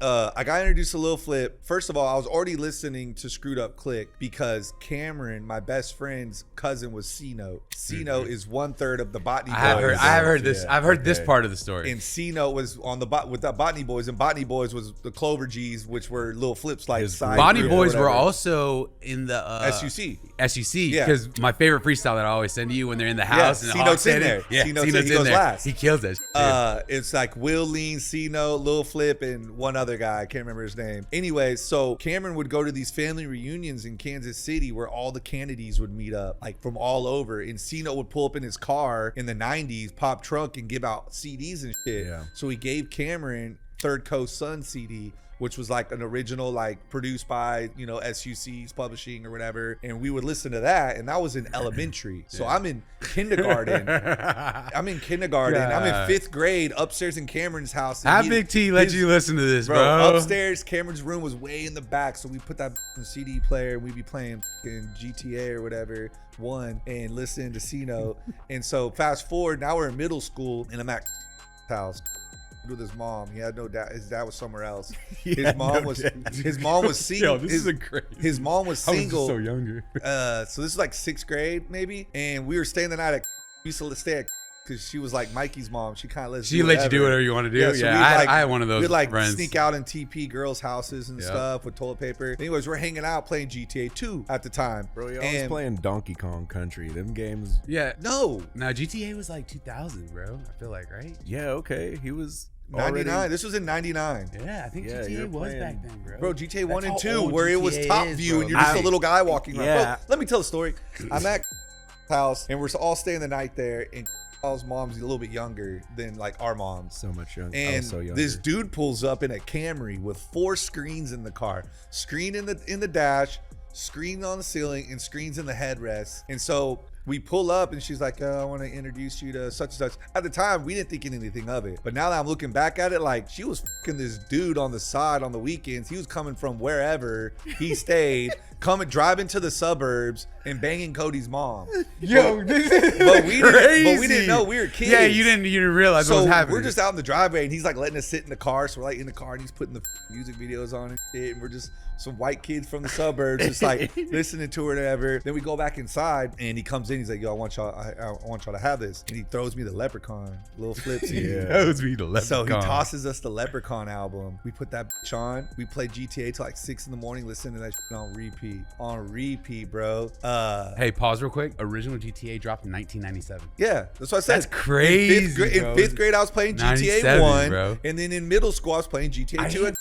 I got introduced to Lil Flip. First of all, I was already listening to Screwed Up Click because Cameron, my best friend's cousin, was C-Note. C-Note is 1/3 of the Botany Boys. I have heard this. I've heard this part of the story. And C-Note was on with the Botany Boys, and Botany Boys was the Clover G's, which were Lil Flip's like side. Botany Boys were also in the SUC. Because my favorite freestyle that I always send to you when they're in the house and C-Note's in there. Yeah, C-Note's in there. Last. He kills that. It's like Will Lean, C-Note, Lil Flip, and one other guy. I can't remember his name. Anyway, so Cameron would go to these family reunions in Kansas City where all the Kennedys would meet up, like from all over. And C-Note would pull up in his car in the 90s, pop trunk, and give out CDs and shit. Yeah. So he gave Cameron Third Coast Sun CD, which was like an original, like produced by, you know, SUC's publishing or whatever. And we would listen to that. And that was in elementary. So I'm in kindergarten. I'm in 5th grade upstairs in Cameron's house. How Big T let you listen to this, bro? Upstairs, Cameron's room was way in the back. So we put that CD player and we'd be playing GTA or whatever, and listening to C-Note. And so fast forward, now we're in middle school and I'm at house. with his mom. He had no dad. His dad was somewhere else. His mom was single. Yo, this is crazy. His mom was single. I was just so younger. So this is like 6th grade maybe, and we were staying the night at. We used to stay at. Because she was like Mikey's mom. She kind of let you do whatever you want to do. Yeah, so I had one of those we'd like friends. sneak out and TP girls' houses and stuff with toilet paper. Anyways, we're hanging out playing GTA 2 at the time. Bro, y'all was playing Donkey Kong Country. Them games. Yeah. No, GTA was like 2000, bro. I feel like, right? Yeah, okay. He was 99. This was in 99. Yeah, I think GTA was back then, bro. Bro, GTA 1 and 2, old where it was GTA top is, view bro. and you're just a little guy walking around. Yeah. Bro, let me tell the story. I'm at house and we're all staying the night there, and Paul's mom's a little bit younger than like our moms. So much younger. And so younger. this dude pulls up in a Camry with 4 screens in the car. Screen in the dash, screen on the ceiling, and screens in the headrest. And so we pull up and she's like, I want to introduce you to such and such. At the time, we didn't think anything of it. But now that I'm looking back at it, like she was fucking this dude on the side on the weekends. He was coming from wherever he stayed, driving to the suburbs and banging Cody's mom. Yo, this is But we crazy. didn't know, we were kids. Yeah, you didn't realize what was happening. We're just out in the driveway and he's like letting us sit in the car. So we're like in the car and he's putting the music videos on and shit. And we're just some white kids from the suburbs just like listening to it or whatever. Then we go back inside and he comes in. He's like, yo, I want y'all to have this. And he throws me the Leprechaun, little Flipsy. Throws me the Leprechaun. So he tosses us the Leprechaun album. We put that bitch on. We play GTA till like 6 in the morning, listening to that shit on repeat. On repeat, bro. Hey, pause real quick. Original GTA dropped in 1997. Yeah, that's what I said. That's crazy. In 5th grade, I was playing GTA 1, bro. And then in middle school, I was playing GTA 2.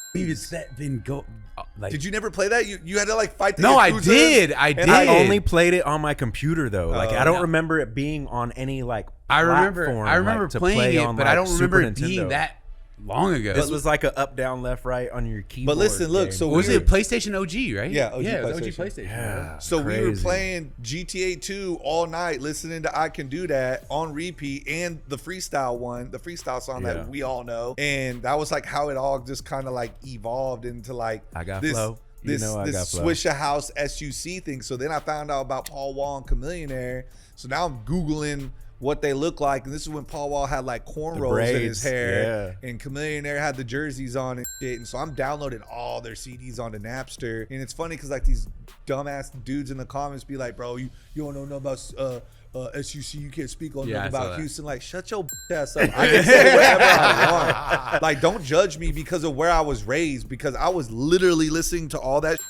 Did you never play that? You had to like fight the I Yakuzas? did. I did. I only played it on my computer though. Like I don't remember it being on any like I remember to playing play it, on, but like, I don't Super remember it Nintendo. being that long ago. This was like a up, down, left, right on your keyboard. But listen, look, game. so was it PlayStation OG, right? Yeah, OG it was OG PlayStation. PlayStation. Yeah. So we were Crazy. playing GTA 2 all night, listening to I Can Do That on repeat and the freestyle song that we all know. And that was like how it all just kind of like evolved into like I got this, flow. this I got flow. Swisher House SUC thing. So then I found out about Paul Wall and Chameleonaire. So now I'm Googling what they look like, and this is when Paul Wall had like cornrows in his hair, and Chameleonaire had the jerseys on and shit. And so I'm downloading all their CDs onto Napster, and it's funny because like these dumbass dudes in the comments be like, "Bro, you don't know about SUC, you can't speak on nothing about Houston." Like, shut your ass up. I can say whatever I want. Like, don't judge me because of where I was raised, because I was literally listening to all that.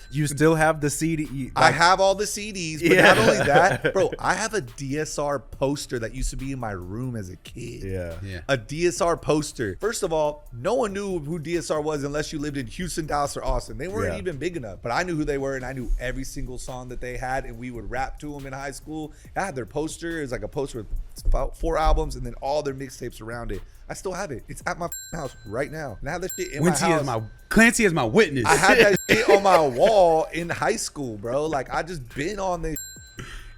You still have the CD. I have all the CDs, but not only that, bro, I have a DSR poster that used to be in my room as a kid. Yeah. A DSR poster. First of all, no one knew who DSR was unless you lived in Houston, Dallas, or Austin. They weren't even big enough, but I knew who they were, and I knew every single song that they had, and we would rap to them in high school. I had their poster. It was like a poster with about 4 albums and then all their mixtapes around it. I still have it. It's at my house right now. And I have that shit in my house. Clancy is my witness. I had that shit on my wall in high school, bro. Like, I just been on this,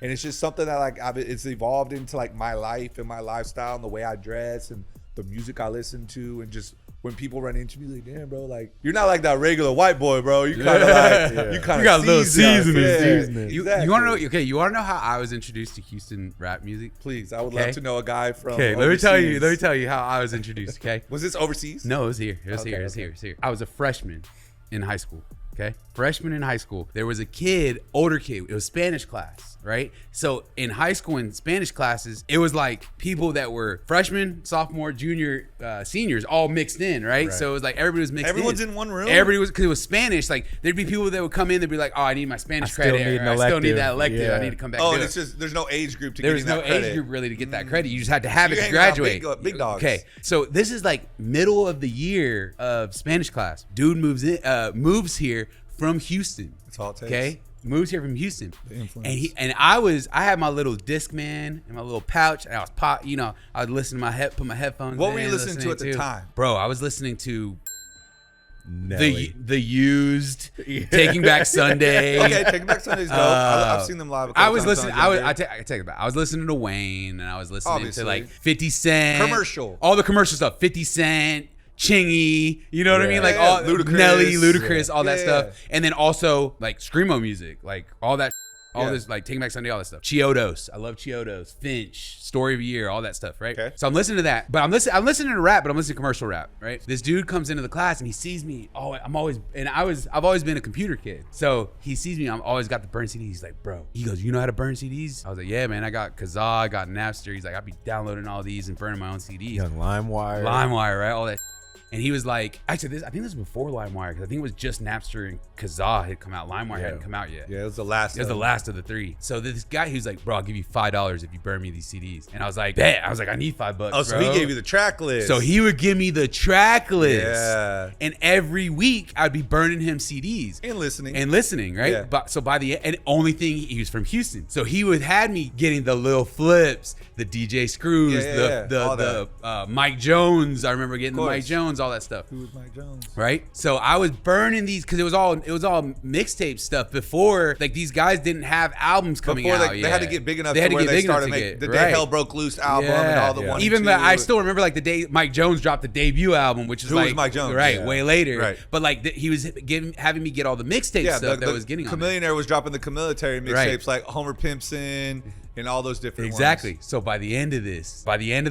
and it's just something that like it's evolved into like my life and my lifestyle and the way I dress and the music I listen to, and just when people run into me, like, damn, bro, like you're not like that regular white boy, bro. You kind of like you kind of got a little seasoning. You want to know? Okay, you want to know how I was introduced to Houston rap music? Please, I would love to know a guy from. Okay, overseas. let me tell you how I was introduced. Okay, was this overseas? No, it was here. It was here. I was a freshman in high school. Okay, freshman in high school. There was a kid, older kid. It was Spanish class, right? So in high school, in Spanish classes, it was like people that were freshmen, sophomore, junior, seniors, all mixed in, right? So it was like everybody was mixed. Everyone's in one room. Everybody was, because it was Spanish. Like there'd be people that would come in. They'd be like, "Oh, I need my Spanish credit. I still need that elective. I need to come back." Oh, and it's just there's no age group to get that credit. There was no age group really to get that credit. You just had to have it to graduate. Big dogs. Okay, so this is like middle of the year of Spanish class. Dude moves here from Houston. That's all it takes. Okay, moves here from Houston, and I had my little Discman in my little pouch, and I was I would listen to put my headphones. What were you listening to at the time, bro? I was listening to Nelly. the Used, Taking Back Sunday. Okay, Taking Back Sunday's dope. I've seen them live. I was listening. I take it back. I was listening to Wayne, and I was listening to like 50 Cent, all the commercial stuff. 50 Cent. Chingy, you know what I mean? Like all Ludacris. Nelly, Ludacris, all that stuff. And then also like screamo music, like all that. All this, like Taking Back Sunday, all that stuff. Chiodos. I love Chiodos. Finch. Story of the Year. All that stuff, right? Okay. So I'm listening to that, but I'm listening to rap, but I'm listening to commercial rap, right? This dude comes into the class and he sees me. Oh, I've always been a computer kid. So he sees me. I'm always got the burn CDs. He's like, bro. He goes, you know how to burn CDs? I was like, yeah, man. I got Kazaa. I got Napster. He's like, I be downloading all these and burning my own CDs. Young LimeWire. LimeWire, right? All that. And he was like, actually, I think this was before LimeWire, because I think it was just Napster and Kazaa had come out. LimeWire hadn't come out yet. Yeah, it was the last. It was the last of the three. So this guy, he was like, bro, I'll give you $5 if you burn me these CDs. And I was like, bet. I was like, I need $5. Oh, so bro. he gave you the track list. So he would give me the track list. Yeah. And every week I'd be burning him CDs. And listening. Right? Yeah. But so by the end, and only thing, he was from Houston. So he would had me getting the Lil Flips, the DJ Screws, the Mike Jones. I remember getting the Mike Jones, all that stuff. Who was Mike Jones? Right? So I was burning these because it was all mixtape stuff before, like these guys didn't have albums coming out yet. They had to get big enough to where they started making the Day Hell Broke Loose album and all the one. Even I still remember like the day Mike Jones dropped the debut album, which is was Mike Jones? Right, way later. Right. But like he was having me get all the mixtape stuff that was getting on. Chamillionaire was dropping the Camilitary mixtapes like Homer Pimpson and all those different ones. So by the end of the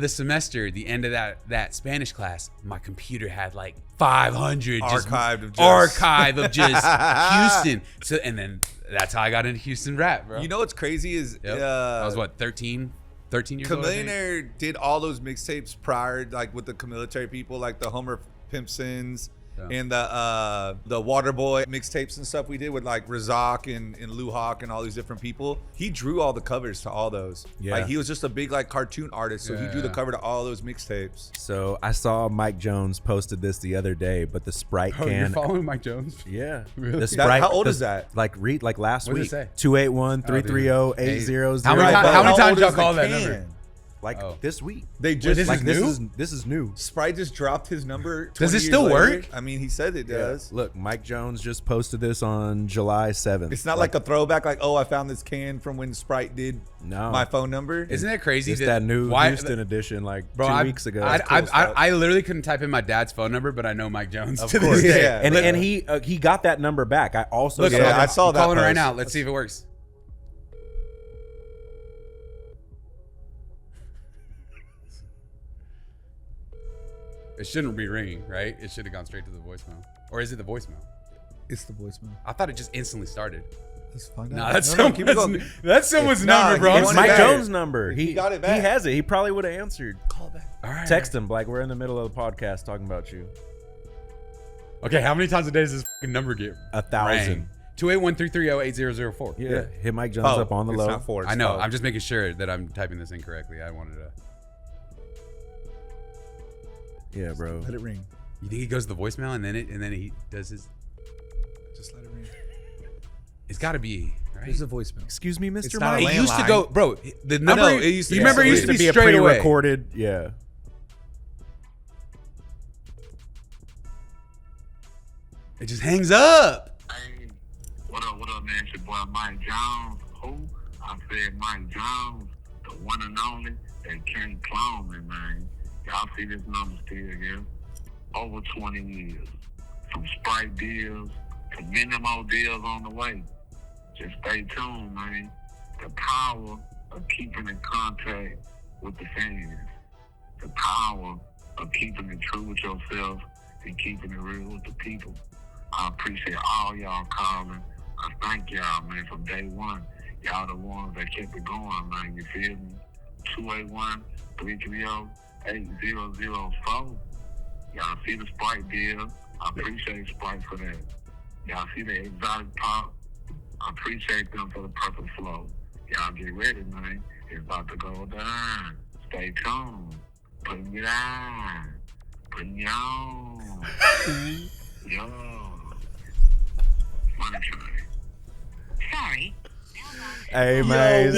semester, the end of that Spanish class, my computer had like 500 archive of just Houston. So and then that's how I got into Houston rap, bro. You know what's crazy is I was 13 years old. Chamillionaire did all those mixtapes prior, like with the Camilitary people, like the Homer Pimpsons. And the Waterboy mixtapes and stuff we did with like Razak and Lou Hawk and all these different people. He drew all the covers to all those. Yeah. Like he was just a big like cartoon artist, so he drew the cover to all those mixtapes. So I saw Mike Jones posted this the other day, but the Sprite can. You're following Mike Jones? Yeah. Really? The Sprite, how old is that? Like last week. What did it say? 281-330-8000. How many times y'all call that number? Like this week. They just this is new. Sprite just dropped his number. Does it still work? I mean, he said it does. Look, Mike Jones just posted this on July 7th. It's not like a throwback, like, oh, I found this can from when Sprite did my phone number. Isn't that crazy? It's that new Houston edition, like 2 weeks ago. I literally couldn't type in my dad's phone number, but I know Mike Jones of to course. this day. Yeah. And he got that number back. I also I saw that. I'm calling her right now. Let's see if it works. It shouldn't be ringing, right? It should have gone straight to the voicemail. Or is it the voicemail? It's the voicemail. I thought it just instantly started. Let's find out. No, that's someone's number, bro. It's Mike Jones' number. He got it back. He has it. He probably would have answered. Call back. All right. Text him like we're in the middle of the podcast talking about you. Okay, how many times a day does this fucking number get 1,000. 281-330-8004. Yeah. Hit Mike Jones up on the low. Not 4, I know. I'm just making sure that I'm typing this incorrectly. I wanted to. Yeah, bro. Let it ring. You think he goes to the voicemail and then he does his? Just let it ring. It's got to be right. Here's the voicemail. Excuse me, Mr. not Mike. It used to go, bro. The number. I know, it used to, you remember it used to be a straight away. Pre-recorded. Yeah. It just hangs up. Hey, what up, man? It's your boy Mike Jones. Who? I said Mike Jones, the one and only that can't clone me, man. Y'all see this number still here? Over 20 years. Some Sprite deals to many more deals on the way. Just stay tuned, man. The power of keeping in contact with the fans. The power of keeping it true with yourself and keeping it real with the people. I appreciate all y'all calling. I thank y'all, man, from day one. Y'all the ones that kept it going, man. You feel me? 281-330-8004. Y'all see the Sprite deal. I appreciate Sprite for that. Y'all see the exotic pop. I appreciate them for the perfect flow. Y'all get ready, man. It's about to go down. Stay tuned. Putting it on. Putting it on. Yo. Money train. Sorry. Hey, man.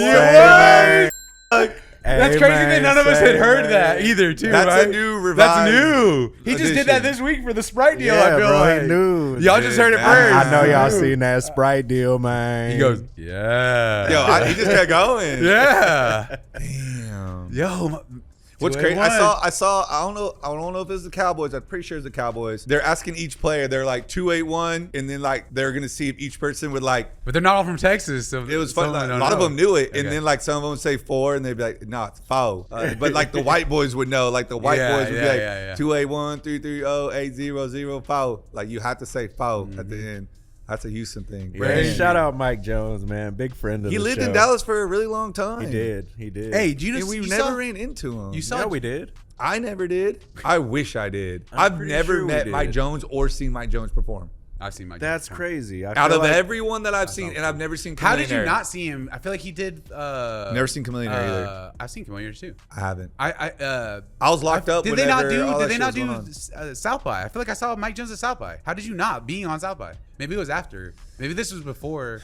That's crazy that none of us had heard that either, too. That's right? a new revive. That's new. He just edition. did that this week for the Sprite deal. Yeah, I feel bro, like he knew. Y'all just heard it first. I know y'all seen that Sprite deal, man. He goes, yeah. Yo, he just kept going. Yeah. Damn. Yo, What's crazy? I saw. I don't know if it's the Cowboys. I'm pretty sure it's the Cowboys. They're asking each player. They're like 281, and then like they're gonna see if each person would like. But they're not all from Texas, so it was fun. Like, a lot of them knew it, and then like some of them would say 4, and they'd be like, "No, it's foul." But like the white boys would know. Like the white boys would be like 281 330 800 foul. Like you had to say foul at the end. That's a Houston thing. Yeah, shout out Mike Jones, man. Big friend of the show. He lived in Dallas for a really long time. He did. Hey, we never ran into him. You saw? Yeah, we did. I never did. I wish I did. I've never met Mike Jones or seen Mike Jones perform. I've seen Mike. That's crazy. Out of everyone that I've seen, and I've never seen. How did you not see him? I feel like he did. Never seen Chameleon either. I've seen Chameleon too. I haven't. I was locked up. Did they not do South by? I feel like I saw Mike Jones at South by. How did you not be on South by? Maybe it was after. Maybe this was before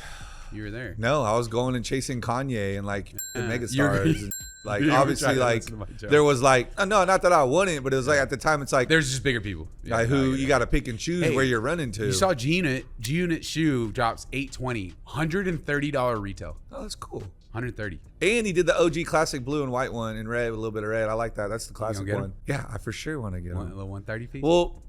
you were there. No, I was going and chasing Kanye and like megastars. And, like obviously, like there was like no, not that I wouldn't, but it was like at the time it's like there's just bigger people. Like who you got to pick and choose where you're running to. You saw G-Unit shoe drops $820, $130 retail. Oh, that's cool. 130. And he did the OG classic blue and white one in red with a little bit of red. I like that. That's the classic one. Yeah, I for sure want to get him. A little 130 piece. Well.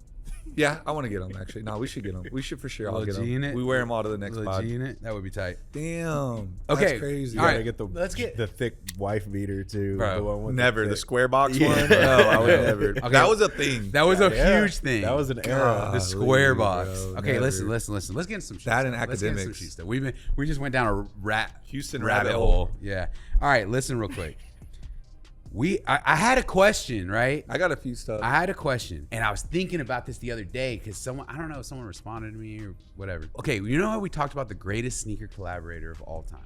Yeah, I want to get them actually. No, we should get them. We should for sure all get them. We wear them all to the next pod. That would be tight. Damn. Okay. That's crazy. All right. Get the thick wife beater too. Bro, the one with never the square box one. No, I would never. Okay. That was a thing. That was a huge thing. That was an era. The square box. Bro, okay, never. listen. Let's get into some shit. That and academics. Stuff. We just went down a Houston rabbit hole. Yeah. All right, listen real quick. I had a question, right? I got a few stuff. I had a question, and I was thinking about this the other day because someone responded to me or whatever. Okay, you know how we talked about the greatest sneaker collaborator of all time?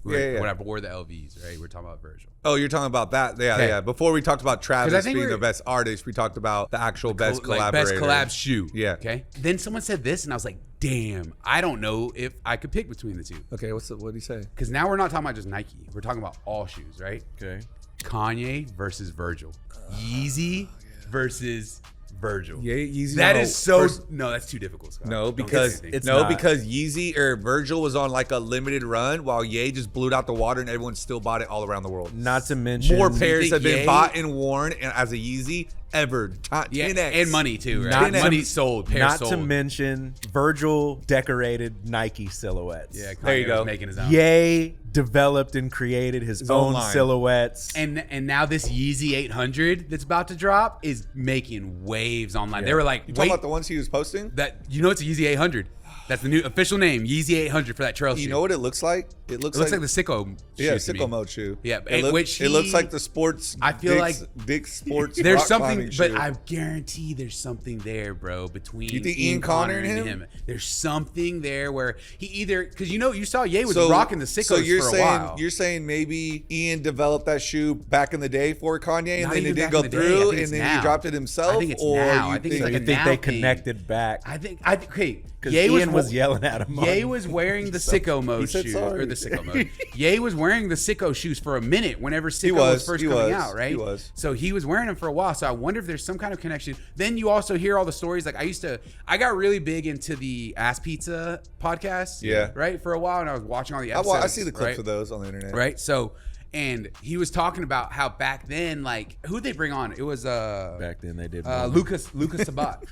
Yeah. When I wore the LVs, right? We're talking about Virgil. Oh, you're talking about that? Yeah, yeah. Before we talked about Travis being the best artist, we talked about the actual best collaborator. Best collab shoe. Yeah. Okay. Then someone said this, and I was like, damn, I don't know if I could pick between the two. Okay, what did he say? Because now we're not talking about just Nike. We're talking about all shoes, right? Okay. Kanye versus Virgil. Yeezy versus Virgil. Yeah, Yeezy. That's too difficult, Scott. No, because because Yeezy or Virgil was on like a limited run, while Ye just blew it out the water, and everyone still bought it all around the world. Not to mention more pairs have been bought and worn as a Yeezy ever. 10X. And money too, right? Money sold. Not to mention Virgil decorated Nike silhouettes. Yeah, Kanye there you go. Was making his own. Ye developed and created his own silhouettes. And now this Yeezy 800 that's about to drop is making waves online. Yeah. They were like, you talking about the ones he was posting? That it's a Yeezy 800. That's the new official name, Yeezy 800 for that trail shoe. You know what it looks like? It looks like the sicko shoe. Yeah, sicko mode shoe. Yeah, it looks like the sports. I feel Dick's sports. There's something, but I guarantee there's something there, bro. Between you think Ian Connor and him? There's something there where he either because you saw Ye was rocking the sickos for a while. You're saying maybe Ian developed that shoe back in the day for Kanye, and then it didn't go through, and then he dropped it himself. I think it's now. I think it's like you think they connected back? Okay. Because Ian was yelling at him. Ye was wearing the sicko mode shoes. Or the sicko mode. Ye was wearing the sicko shoes for a minute whenever sicko was first coming out, right? He was. So he was wearing them for a while. So I wonder if there's some kind of connection. Then you also hear all the stories. Like I got really big into the Ass Pizza podcast. Yeah. Right? For a while. And I was watching all the episodes. I see the clips of those on the internet. Right? So, and he was talking about how back then, like, who'd they bring on? It was back then they did Lucas Sabat.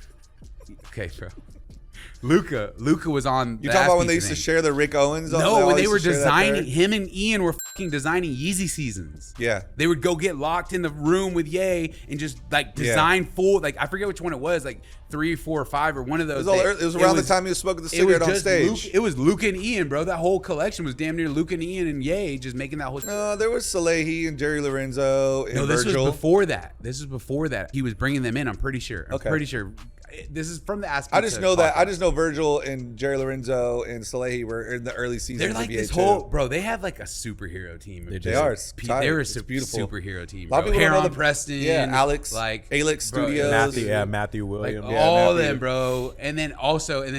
Okay, bro. Luca was on. You talking about when they used to share the Rick Owens? No, when they were designing. Him and Ian were fucking designing Yeezy seasons. Yeah, they would go get locked in the room with Ye and just like design full. Like I forget which one it was. Like 3, 4, or 5 or one of those. It was around the time he was smoking the cigarette on stage. It was Luca and Ian, bro. That whole collection was damn near Luca and Ian and Ye just making that whole. There was Salehi and Jerry Lorenzo and Virgil. This was before that. He was bringing them in. I'm pretty sure. Pretty sure. This is from the Ask Pizza I just know podcast. that. I just know Virgil and Jerry Lorenzo and Salehi were in the early seasons. They're like this whole bro. They have like a superhero team. They are. They're a beautiful superhero team. A lot of people Heron Preston. Yeah, Alex. Like Alex Studios. Matthew Williams. Like all of them, bro. And then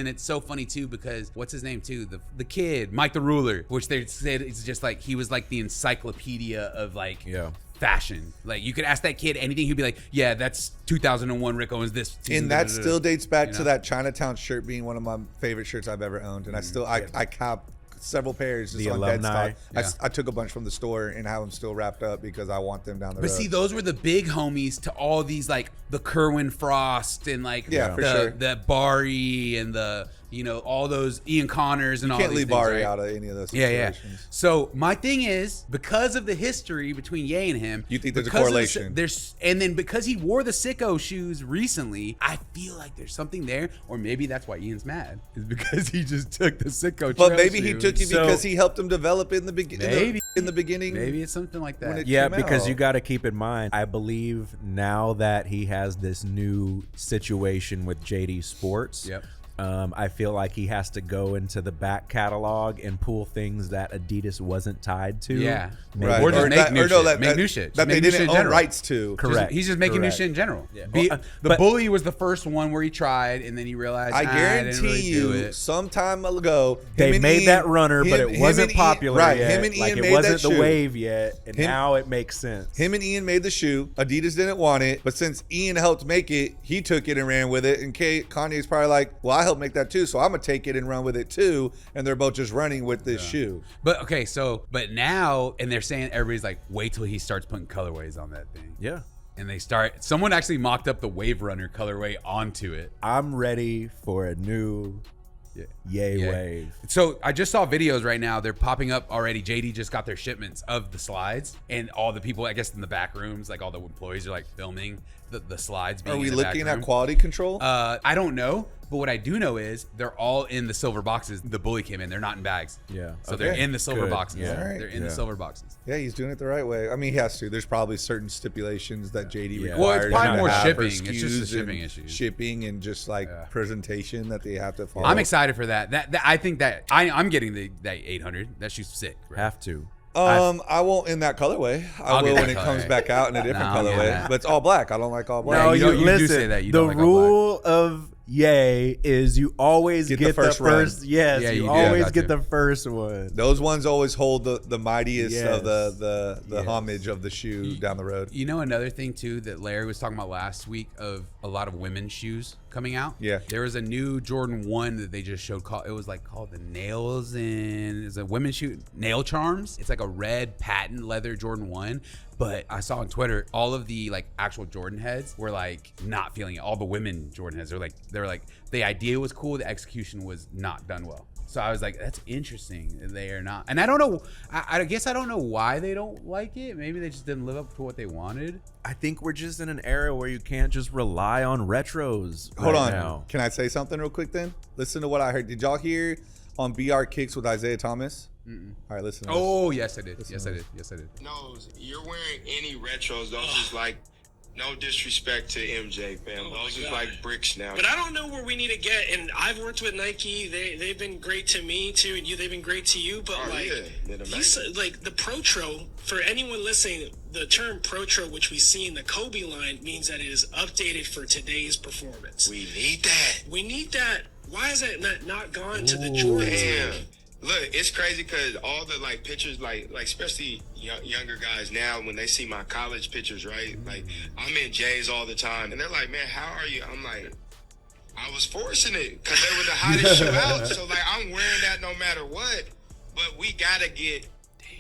it's so funny too because what's his name too? The kid, Mike the Ruler, which they said it's just like he was like the encyclopedia of like. Yeah. Fashion. Like you could ask that kid anything, he'd be like, yeah, that's 2001 Rick Owens this season. And that still dates back to that Chinatown shirt being one of my favorite shirts I've ever owned. And I several pairs just The on alumni. dead stock. I took a bunch from the store and have them still wrapped up because I want them down the road. But see, those were the big homies to all these, like the Kerwin Frost and like the Bari and the, you know, all those Ian Connors and all these things. Can't leave Bari out of any of those situations. Yeah. So my thing is, because of the history between Ye and him, you think there's a correlation? And then because he wore the Sicko shoes recently, I feel like there's something there, or maybe that's why Ian's mad, is because he just took the Sicko. But maybe he took it because he helped him develop in the beginning. In the beginning, maybe it's something like that. Yeah, because you got to keep in mind, I believe now that he has this new situation with JD Sports. Yep. I feel like he has to go into the back catalog and pull things that Adidas wasn't tied to. Yeah. Right. Or just make new shit. That they didn't own rights to. Correct. He's just making new shit in general. Yeah. The Bully was the first one where he tried, and then he realized, I guarantee you, some time ago, they made that runner, but it wasn't popular yet. Him and Ian made it wasn't that shoe. the wave yet, and now it makes sense. Him and Ian made the shoe. Adidas didn't want it, but since Ian helped make it, he took it and ran with it. And Kanye's probably like, well, I helped make that too, so I'm gonna take it and run with it too. And they're both just running with this shoe. But okay, but now, and they're saying, everybody's like, wait till he starts putting colorways on that thing. Yeah. And someone actually mocked up the Wave Runner colorway onto it. I'm ready for a new Ye wave. So I just saw videos right now. They're popping up already. JD just got their shipments of the slides, and all the people, I guess, in the back rooms, like all the employees are like filming the slides. Are we looking at quality control? I don't know. But what I do know is they're all in the silver boxes. The Bully came in. They're not in bags. Yeah. So they're in the silver boxes. Yeah. They're in the silver boxes. Yeah, he's doing it the right way. I mean, he has to. There's probably certain stipulations that JD requires. Well, it's probably more shipping. It's just a shipping issue. Shipping and just like presentation that they have to follow. I'm excited for that. I think that I'm getting that 800. That shoe's sick. Bro. Have to. I won't in that colorway. I will when it comes back out in a different colorway. But it's all black. I don't like all black. No, you listen, do say that. You the don't like rule of Ye is you always get the first yes, yeah, you always get the first one. Those ones always hold the mightiest of the homage of the shoe down the road. You know, another thing too that Larry was talking about last week of a lot of women's shoes coming out. Yeah, there was a new Jordan 1 that they just showed called the Nails, and it's a women's shoe, Nail Charms. It's like a red patent leather Jordan 1. But I saw on Twitter, all of the like actual Jordan heads were like not feeling it. All the women Jordan heads, they were like the idea was cool, the execution was not done well. So I was like, that's interesting. They are not, and I don't know. I guess I don't know why they don't like it. Maybe they just didn't live up to what they wanted. I think we're just in an era where you can't just rely on retros. Hold on, now. Can I say something real quick? Then listen to what I heard. Did y'all hear on BR Kicks with Isaiah Thomas? All right, listen. Oh, yes, I did. Yes, I did. No, you're wearing any retros. Those is like, no disrespect to MJ, fam. Those is like bricks now. But I don't know where we need to get. And I've worked with Nike. They've been great to me too, and they've been great to you. But like the Protro, for anyone listening, the term Protro, which we see in the Kobe line, means that it is updated for today's performance. We need that. We need that. Why is that not gone to the Jordans? Damn. Look, it's crazy because all the like pictures, like especially younger guys now, when they see my college pictures, right? Like I'm in J's all the time, and they're like, "Man, how are you?" I'm like, "I was forcing it because they were the hottest shoe out." So like, I'm wearing that no matter what. But we gotta get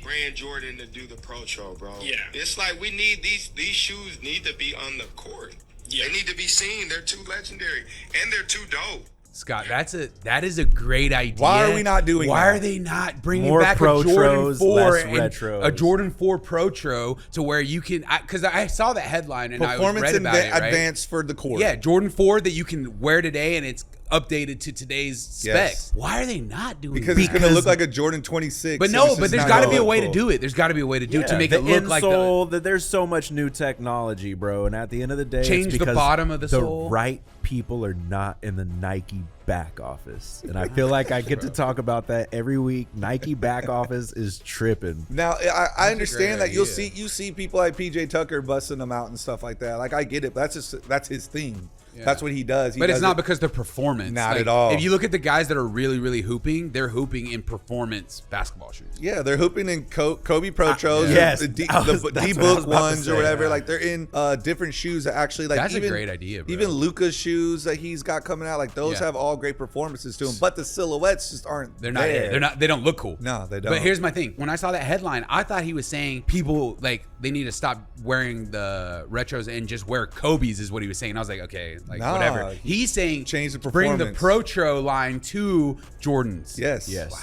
Brand Jordan to do the Protro, bro. Yeah, it's like we need these shoes need to be on the court. Yeah, they need to be seen. They're too legendary and they're too dope. Scott, that is a great idea. Why are we not doing Why that? are they not bringing More back Protros, a Jordan 4 less and retros. a Jordan 4 Protro to where you can, because I saw that headline and I read about it, right? Advanced for the court. Yeah, Jordan 4 that you can wear today and it's updated to today's specs. Why are they not doing because that? It's going to look like a Jordan 26. But no, but there's got to be a way to do it. There's got to be a way to do it to make it look like that there's so much new technology, bro. And at the end of the day, change it's because the bottom of the sole. The right people are not in the Nike back office. And I feel like I get to talk about that every week. Nike back office is tripping. Now, I understand that you see people like PJ Tucker busting them out and stuff like that. Like, I get it. But that's his thing. That's what he does. But it's not because they're performance. Not at all. If you look at the guys that are really, really hooping, they're hooping in performance basketball shoes. Yeah, they're hooping in Kobe Protros, Yes, the D-Book ones or whatever. Like they're in different shoes that actually like. That's a great idea, bro. Even Luka's shoes that he's got coming out, like those have all great performances to them. But the silhouettes just aren't. They're not. They're not. They don't look cool. No, they don't. But here's my thing. When I saw that headline, I thought he was saying people like they need to stop wearing the retros and just wear Kobe's is what he was saying. I was like, okay, like whatever. He's saying change the bring performance. the Protro line to Jordans. Yes. Yes. Wow.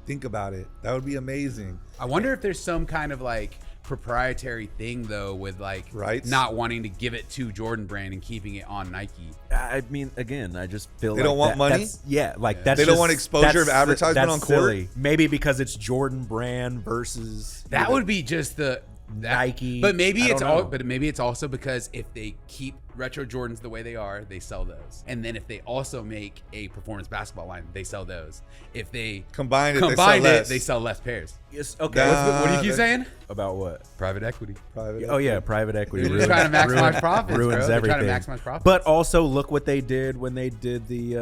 Think about it. That would be amazing. I wonder if there's some kind of like proprietary thing though with like Rights? not wanting to give it to Jordan brand and keeping it on Nike. I mean, again, I just feel They like don't want money? That's They don't just- want exposure that's of advertisement that's on court? silly. Maybe because it's Jordan brand versus That would be just the Nike. But maybe I it's don't all. know. But maybe it's also because if they keep retro Jordans the way they are, they sell those. And then if they also make a performance basketball line, they sell those. If they Combine it, they sell less pairs. Yes, okay. What do you keep saying? About what? Private equity. Oh yeah, private equity. They're just trying to maximize profits, ruins bro. They're trying to everything. maximize profits. But also look what they did when they did the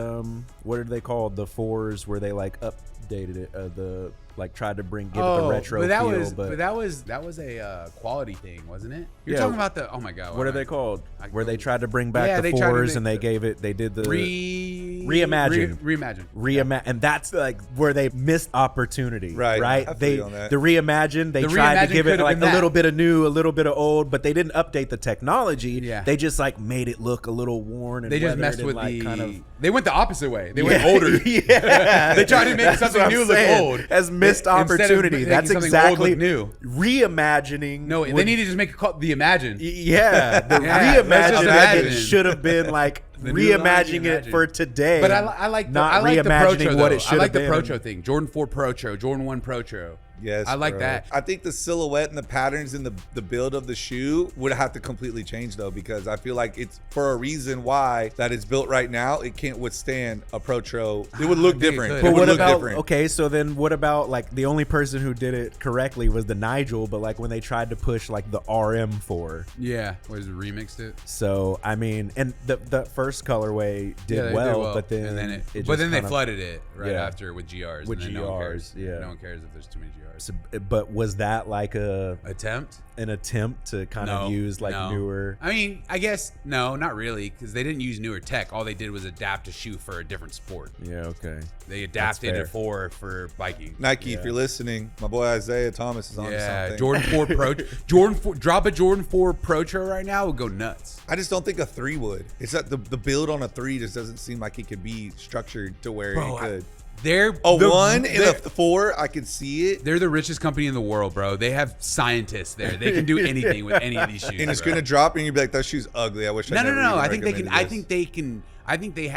what are they called? The fours where they like updated it. The like tried to give it the retro but that feel. was that was a quality thing, wasn't it? You're Yeah. talking about the my god. What are they called? Where they tried to bring Yeah, back they the tried to fours make and they the- gave it. They did the Reimagine. and that's like where they missed opportunity, Right. Right? I feel They you on that. the Reimagine. They The tried Reimagine to give it could've like been a little that. bit of new, a little bit of old, but they didn't update the technology. Yeah. They just like made it look a little worn and They just weathered messed and, with like, the. kind of. They went the opposite way. They went older. Yeah, They tried to make That's something what I'm new look saying. old. As missed Instead of opportunity. making That's something exactly old look new. Reimagining. No, they would- need to just make it called the Imagine. Yeah, the Yeah, let's just reimagining imagine. should have been like The new line, reimagining it Reimagine. for today. But I like the, not I like the reimagining Protro what though. it should I like have the been. Protro thing. Jordan 4 Protro, Jordan 1 Protro. Yes, I like bro. that. I think the silhouette and the patterns and the build of the shoe would have to completely change though, because I feel like it's for a reason why that it's built right now. It can't withstand a Protro. It would look think it different. could. It But would what look about different. okay? So then, what about like the only person who did it correctly was the Nigel? But like when they tried to push like the RM4, Yeah, was it remixed it? so I mean, and the first colorway did, Yeah, they well, but then and then it but just then they kinda- flooded it right Yeah. after with GRs. With and then no one GRs, cares. yeah. No one cares if there's too many GRs. So, but was that like Attempt? an attempt to kind of use like no. newer? I mean, I guess no, not really, because they didn't use newer tech. All they did was adapt a shoe for a different sport. Yeah, okay. They adapted fair. it for biking. Nike, if you're listening, my boy Isaiah Thomas is on to Yeah, something. Jordan 4 Pro, Jordan 4, drop a Jordan 4 Protro right now would go nuts. I just don't think a 3 would. It's that the build on a 3 just doesn't seem like it could be structured to where Bro, it could. They're A the- 1 and they're- a 4, I could see it. They're the richest company in the world, bro. They have scientists there. They can do anything with any of these shoes. And it's bro. gonna drop, and you'd be like, "That shoe's ugly. I wish." I No. never even I think they can. I recommended think they can. I think they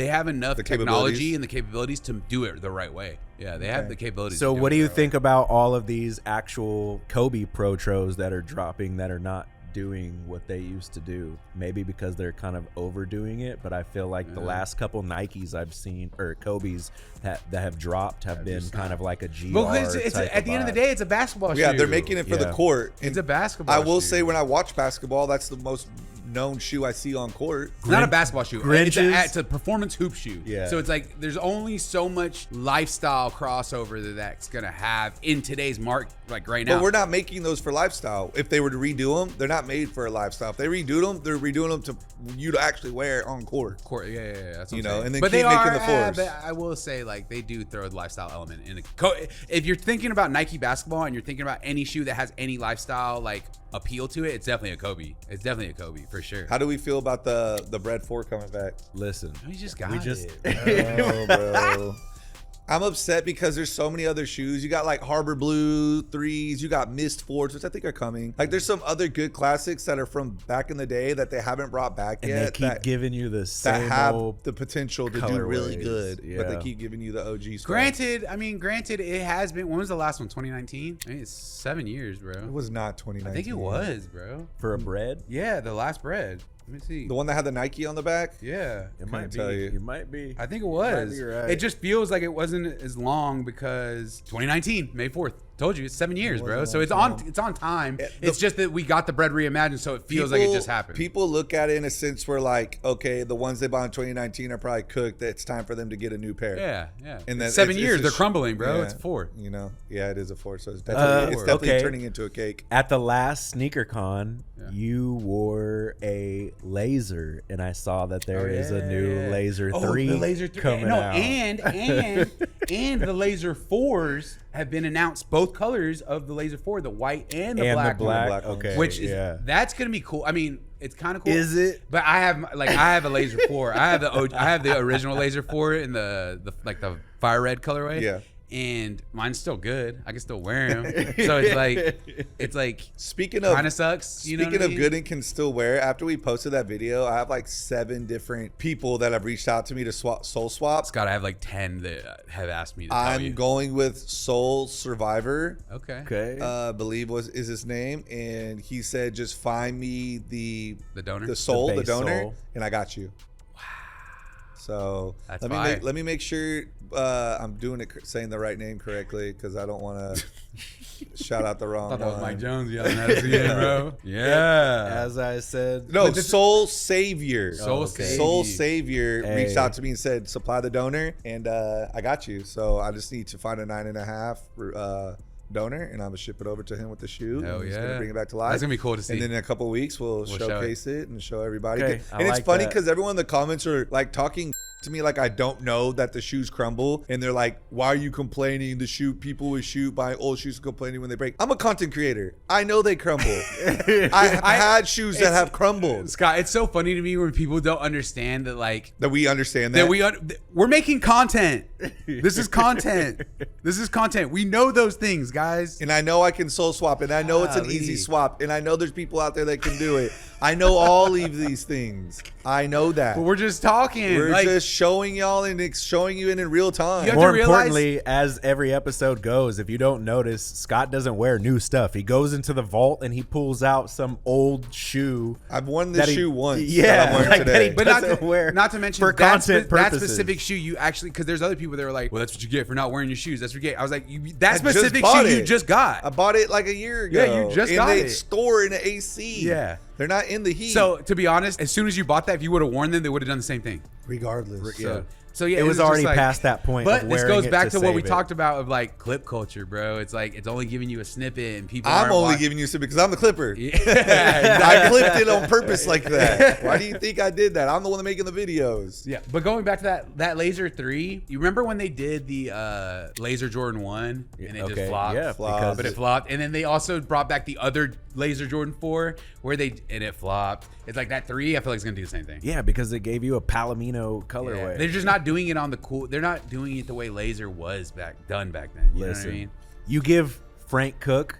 have enough The technology capabilities? and the capabilities to do it the right way. Yeah, they have the capabilities. So to do what it do you the right think about all of these actual Kobe Protros that are dropping that are not doing what they used to do? Maybe because they're kind of overdoing it, but I feel like the last couple Nikes I've seen or Kobe's that have dropped have been kind of like a GR. Well, because it's type at the end of the day, it's a basketball shoe. Yeah, they're making it for the Yeah. court. It's a basketball. I will shoe. say, when I watch basketball, that's the most known shoe I see on court. It's not a basketball shoe. Grinches? It's a performance hoop shoe. Yeah. So it's like there's only so much lifestyle crossover that's gonna have in today's market, like right now. But we're not making those for lifestyle. If they were to redo them, they're not made for a lifestyle. If they redo them, they're redoing them to you to actually wear on court. Yeah. That's what You I'm know, saying. and then but keep they making are, the fours. but I will say, like, they do throw the lifestyle element in. If you're thinking about Nike basketball and you're thinking about any shoe that has any lifestyle like appeal to it, it's definitely a Kobe. It's definitely a Kobe for sure. How do we feel about the Bread 4 coming back? Listen, We just got we just it. Oh, bro. I'm upset because there's so many other shoes. You got like Harbor Blue 3s, you got Mist 4s, which I think are coming. Like there's some other good classics that are from back in the day that they haven't brought back and yet. they keep giving you the that same have old the potential to do really colorways. good, but they Yeah. keep giving you the OG stuff. Granted, it has been. When was the last one? 2019. I mean, it's 7 years, bro. It was not 2019. I think it was, bro. for a bread. Yeah, the last bread. Let me see. The one that had the Nike on the back? Yeah. It might be. tell you. It might be. I think it might was. be right. It just feels like it wasn't as long because 2019, May 4th, Told you, it's 7 years, bro. So it's on time. It's just that we got the bread reimagined, so it feels like it just happened. People look at it in a sense where like, okay, the ones they bought in 2019 are probably cooked. It's time for them to get a new pair. Yeah. And then 7 years, they're crumbling, bro. It's a 4. You know, yeah, it is a 4. So it's definitely turning into a cake. At the last sneaker con, you wore a laser, and I saw that there is a new Laser 3 the Laser 3 coming out. And the Laser 4s have been announced, both colors of the Laser 4, the white and the black. Black okay. Which is that's gonna be cool. I mean, it's kind of cool. Is it? But I have a Laser 4. I have the original Laser 4 in the fire red colorway. Yeah. And mine's still good. I can still wear them. So it's like speaking of kind of sucks. You know speaking of I mean? good and can still wear. After we posted that video, I have like 7 different people that have reached out to me to soul swap. Scott, I have like 10 that have asked me to tell I'm you. going with Soul Survivor. Okay. Believe is his name, and he said just find me the donor, the soul, the donor, soul. and I got you. So That's let me make sure I'm saying the right name correctly, because I don't want to shout out the wrong I thought that was one. Mike Jones yelling at us again, bro. Yeah. As I said. No, Soul Savior. Soul Soul Savior Hey. reached out to me and said, supply the donor, and I got you. So I just need to find a 9.5 donor, and I'm gonna ship it over to him with the shoe. Hell and he's yeah. gonna bring it back to life. That's gonna be cool to see. And then in a couple of weeks, we'll showcase it and show everybody. Okay, And I it's like funny that. because everyone in the comments are like talking to me like I don't know that the shoes crumble, and they're like, why are you complaining? People with buying old shoes complaining when they break. I'm a content creator. I know they crumble. I had shoes that have crumbled. Scott, it's so funny to me when people don't understand that We understand that. we're making content. This is content. This is content. We know those things, guys. And I know I can soul swap, and I know it's an easy swap, and I know there's people out there that can do it. I know all of these things. I know that. But we're just talking. We're just showing y'all and showing you in real time. You have More to realize- importantly, as every episode goes, if you don't notice, Scott doesn't wear new stuff. He goes into the vault and he pulls out some old shoe. I've worn this shoe once. Yeah, that I'm wearing like today. that he But not to mention for content that purposes. specific shoe you actually, because there's other people that were like, well, that's what you get for not wearing your shoes. That's what you get. I was like, that I specific just bought shoe you it. just got. I bought it like a year ago. Yeah, you just in got the it. store in the AC. Yeah. They're not in the heat. So to be honest, as soon as you bought that, if you would have worn them, they would have done the same thing. regardless. So yeah, It was just already like- past that point. But of this wearing goes it back to what we save it. talked about of like clip culture, bro. It's like it's only giving you a snippet, and people. I'm aren't only wa- giving you some because I'm the clipper. Yeah, I clipped it on purpose like that. Why do you think I did that? I'm the one making the videos. Yeah, but going back to that Laser 3, you remember when they did the Laser Jordan 1 and it just flopped? Yeah, Flopped. because But it flopped. And then they also brought back the other Laser Jordan 4 and it flopped. It's like that 3, I feel like it's going to do the same thing. yeah, because they gave you a Palomino colorway. They're just not doing it on the cool. They're not doing it the way Laser was done back then. You know what I mean? You give Frank Cook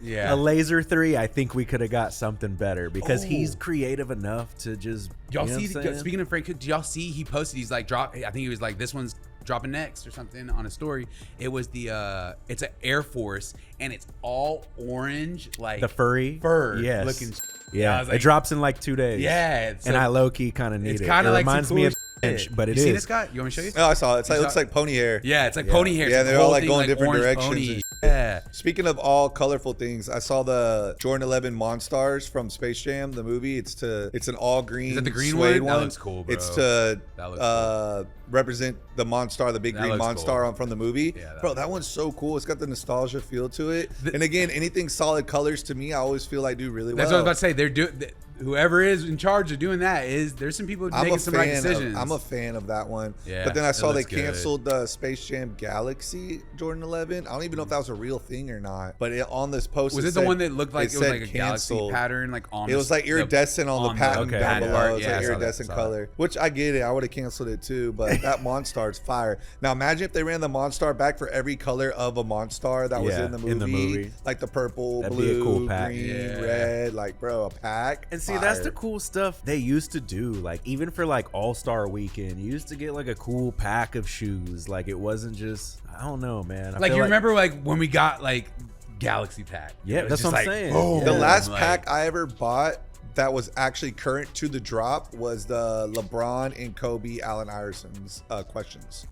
Yeah. a Laser 3, I think we could have got something better because he's creative enough to just. Y'all you know see? what I'm saying? Speaking of Frank Cook, did y'all see? He posted. He's like I think he was like, this one's dropping next or something on a story. It was it's an Air Force and it's all orange, like the fur, yes, looking. Yeah, I was like, it drops in like 2 days. Yeah, and I low key kind of need it's it. kind It of like reminds some me cool of Inch, but it you is. seen this guy? You want me to show you? Oh, I saw it. It You looks saw- like pony hair. Yeah, it's like pony hair. Yeah, It's they're the all whole like thing, going different orange directions pony. and- Yeah. Speaking of all colorful things, I saw the Jordan 11 Monstars from Space Jam, the movie. It's an all green. Is that the green suede one? That looks cool, bro. It's to That looks represent the Monstar, the big That green looks Monstar cool. from the movie. Yeah, Bro, that one's so cool. It's got the nostalgia feel to it. And again, anything solid colors to me, I always feel like do really well. That's what I was about to say. They're doing. Whoever is in charge of doing that there's some people making some right decisions. I'm a fan of that one. Yeah, but then I it saw they looks good. canceled the Space Jam Galaxy Jordan 11. I don't even know if that was a real thing or not. But on this post, Was it the one that looked like it was said like a galaxy canceled. pattern, like on? It was like iridescent on the pattern okay, down yeah. below. It's Yeah, I like saw that, iridescent saw color, which I get it. I would have canceled it too, but that Monstar's fire. Now imagine if they ran the Monstar back for every color of a Monstar that was Yeah, in the movie, in the movie. like the purple, That'd be a blue, cool pack. green, Yeah. red. Like, bro, a pack. And see, that's Fire. the cool stuff they used to do. Like, even for like All-Star Weekend, you used to get like a cool pack of shoes. Like, it wasn't just, I don't know, man. I like feel you remember like when we got like Galaxy Pack? Yeah, It was that's just what I'm like, saying. boom, The last like- pack I ever bought that was actually current to the drop was the LeBron and Kobe Allen Iverson's questions.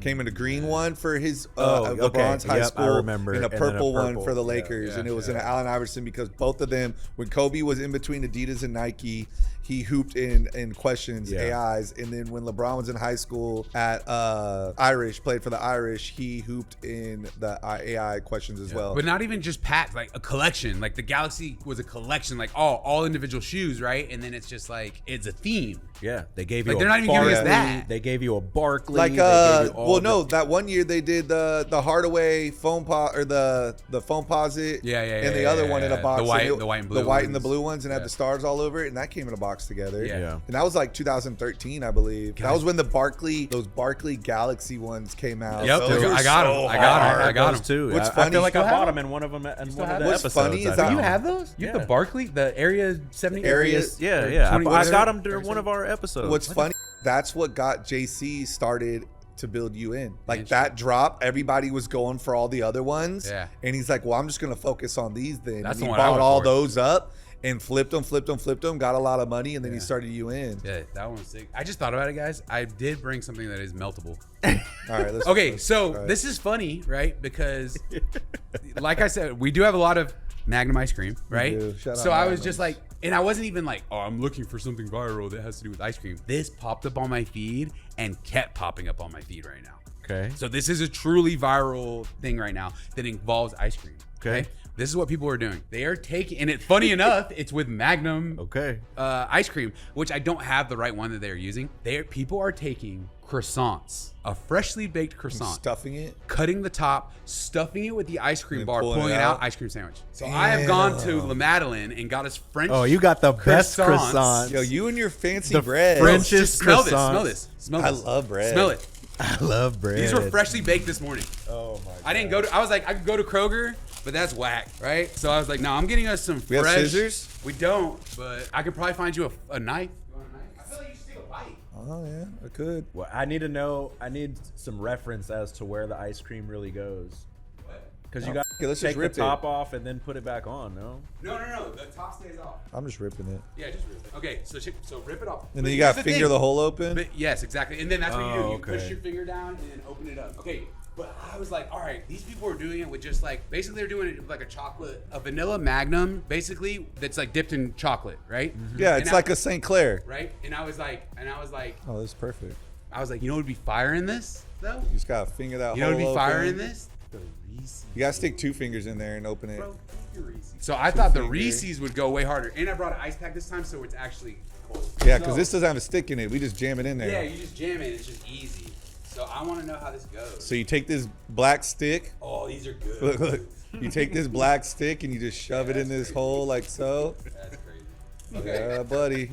Came in a green one for his okay. LeBron's high school. I remember. And a And then purple, a one purple. for the Lakers. And it was an Allen Iverson because both of them, when Kobe was in between Adidas and Nike, he hooped in questions, AIs. And then when LeBron was in high school at Irish, played for the Irish, he hooped in the AI questions as well. But not even just packs, like a collection. Like the Galaxy was a collection, like all individual shoes, right? And then it's just like, it's a theme. Yeah, they gave you. Like a they're not even giving us Barkley, that. They gave you a Barkley. Like they gave you all that one year they did the Hardaway foam or the foamposite. And the other one in a box. The white and blue. The white and the blue ones, and had the stars all over it, and that came in a box together. Yeah. And that was like 2013, I believe. That was when those Barkley Galaxy ones came out. Yep, Those were I got them. so I got them. hard. I got them too. What's I funny? feel like You I still bought have them in one of them. In one of the What's episodes. funny is I that- think. You have those? You have the Barkley, the Area 70? Yeah. I 20 got them during one of our episodes. What's funny? That's what got JC started to build you in. Like that drop, everybody was going for all the other ones. Yeah. And he's like, well, I'm just going to focus on these then. That's and he the one I bought went all for. those up and flipped them, got a lot of money, and then he started you in. Yeah, that one was sick. I just thought about it, guys. I did bring something that is meltable. All right, let's Okay, let's so try it. this is funny, right? Because, like I said, we do have a lot of Magnum ice cream, right? do. Shout So out I was Magnums. just like, and I wasn't even like, oh, I'm looking for something viral that has to do with ice cream. This popped up on my feed and kept popping up on my feed right now. Okay. So this is a truly viral thing right now that involves ice cream. Okay. This is what people are doing. They are taking, and it's funny enough, it's with Magnum Okay. ice cream, which I don't have the right one that they're using. People are taking croissants, a freshly baked croissant, stuffing it. cutting the top, stuffing it with the ice cream And bar, pulling pulling it it out, out. ice cream sandwich. So I have gone to La Madeleine and got us French. Oh, you got the best croissants. Yo, you and your fancy The bread. French- Just smell this, croissants. smell this, smell I this. love bread. Smell it. I love bread. These were freshly baked this morning. Oh my god. I didn't go to. I was like, I could go to Kroger, but that's whack, right? So I was like, no, I'm getting us some We have fresh. scissors? We don't, but I could probably find you a knife. You want a knife? I feel like you should take a bite. Oh yeah, I could. Well, I need to know. I need some reference as to where the ice cream really goes. Because you got Okay, let's to just take rip the top off and then put it back on. No. No. The top stays off. I'm just ripping it. Yeah, just rip it. Okay, so rip it off. And then But you got here's finger thing. the hole open. But yes, exactly. And then that's what you do. Oh, You push okay. your finger down and then open it up. Okay. But I was like, all right, these people are doing it with just like, basically they're doing it with like a vanilla Magnum, basically, that's like dipped in chocolate, right? Yeah, And it's I- like a St. Clair. right? And I was like, Oh, this is perfect. you know what would be fire in this, though? You just gotta finger that You know hole what would be fire open. in this? The Reese's. You gotta stick 2 fingers in there and open it. Bro, your Reese's. So I thought the finger. Reese's would go way harder. And I brought an ice pack this time, so it's actually cold. Yeah, because So- this doesn't have a stick in it. We just jam it in there. Yeah, you just jam it. It's just easy. So I want to know how this goes. So you take this black stick. Oh, these are good. Look, look. You take this black stick and you just shove it in this hole like so. That's crazy. Okay, Yeah, buddy.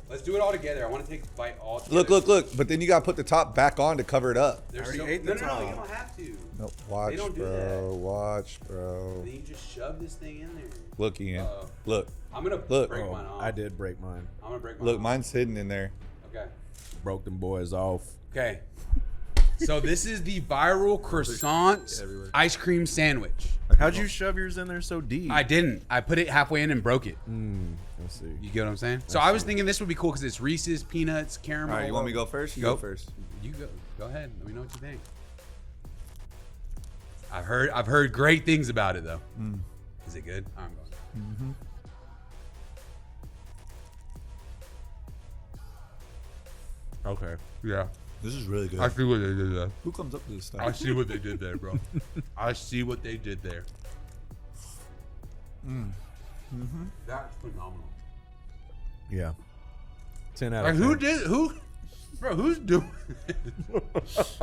let's do it all together. I want to take a bite all together. Look, look, look. But then you gotta put the top back on to cover it up. There's I already so, ate no, the no, no, top. you don't have to. No, watch, don't do bro. Watch, bro. Then you just shove this thing in there. Look, Ian. Uh-oh. Look. I'm gonna Look. break Oh, mine off. I did break mine. I'm gonna break mine Look, off. mine's hidden in there. Okay. Broke them boys off. Okay. So this is the viral croissant ice cream sandwich. How'd you shove yours in there so deep? I didn't. I put it halfway in and broke it. Let's see. You get what I'm saying? So I was thinking this would be cool because it's Reese's, peanuts, caramel. All right, you want me to go first? You Go. go first. You go. Go ahead. Let me know what you think. I've heard great things about it though. Is it good? I'm going. Okay. Yeah. This is really good. I see what they did there. Who comes up with this stuff? I see what they did there, bro. I see what they did there. That's phenomenal. Yeah. 10 out Like of 10. who's doing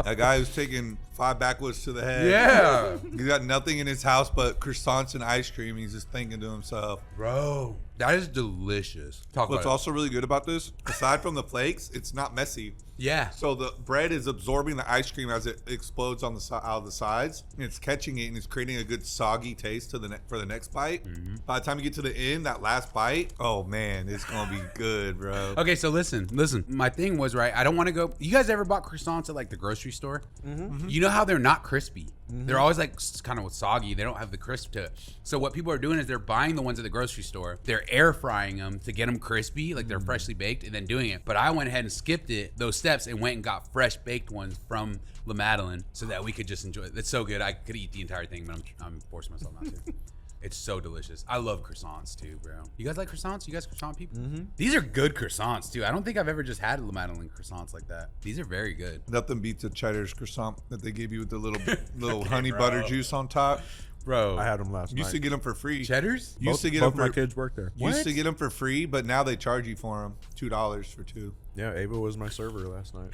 That guy who's taking 5 backwards to the head. Yeah. He's got nothing in his house but croissants and ice cream. He's just thinking to himself. Bro, that is delicious. Talk What's about also really good about this, aside from the flakes, it's not messy. it. Yeah. So the bread is absorbing the ice cream as it explodes on the out of the sides. And it's catching it and it's creating a good soggy taste to for the next bite. By the time you get to the end, that last bite, oh man, it's gonna be good, bro. Okay, so listen. My thing was, right, I don't want to go. You guys ever bought croissants at like the grocery store? You know how they're not crispy. They're always like kind of soggy. They don't have the crisp to it. So what people are doing is they're buying the ones at the grocery store. They're air frying them to get them crispy, like they're freshly baked, and then doing it. But I went ahead and skipped it. Those steps and went and got fresh baked ones from La Madeleine so that we could just enjoy it. It's so good. I could eat the entire thing, but I'm forcing myself not to. It's so delicious. I love croissants too, bro. You guys like croissants? You guys croissant people? Mm-hmm. These are good croissants too. I don't think I've ever just had La Madeleine croissants like that. These are very good. Nothing beats a Cheddar's croissant that they give you with the little honey butter juice on top. Bro, I had them last night. Used to get them for free. Cheddars? Used to get both them my for, kids work there. Used to get them for free, but now they charge you for them. $2 for 2. Yeah, Ava was my server last night.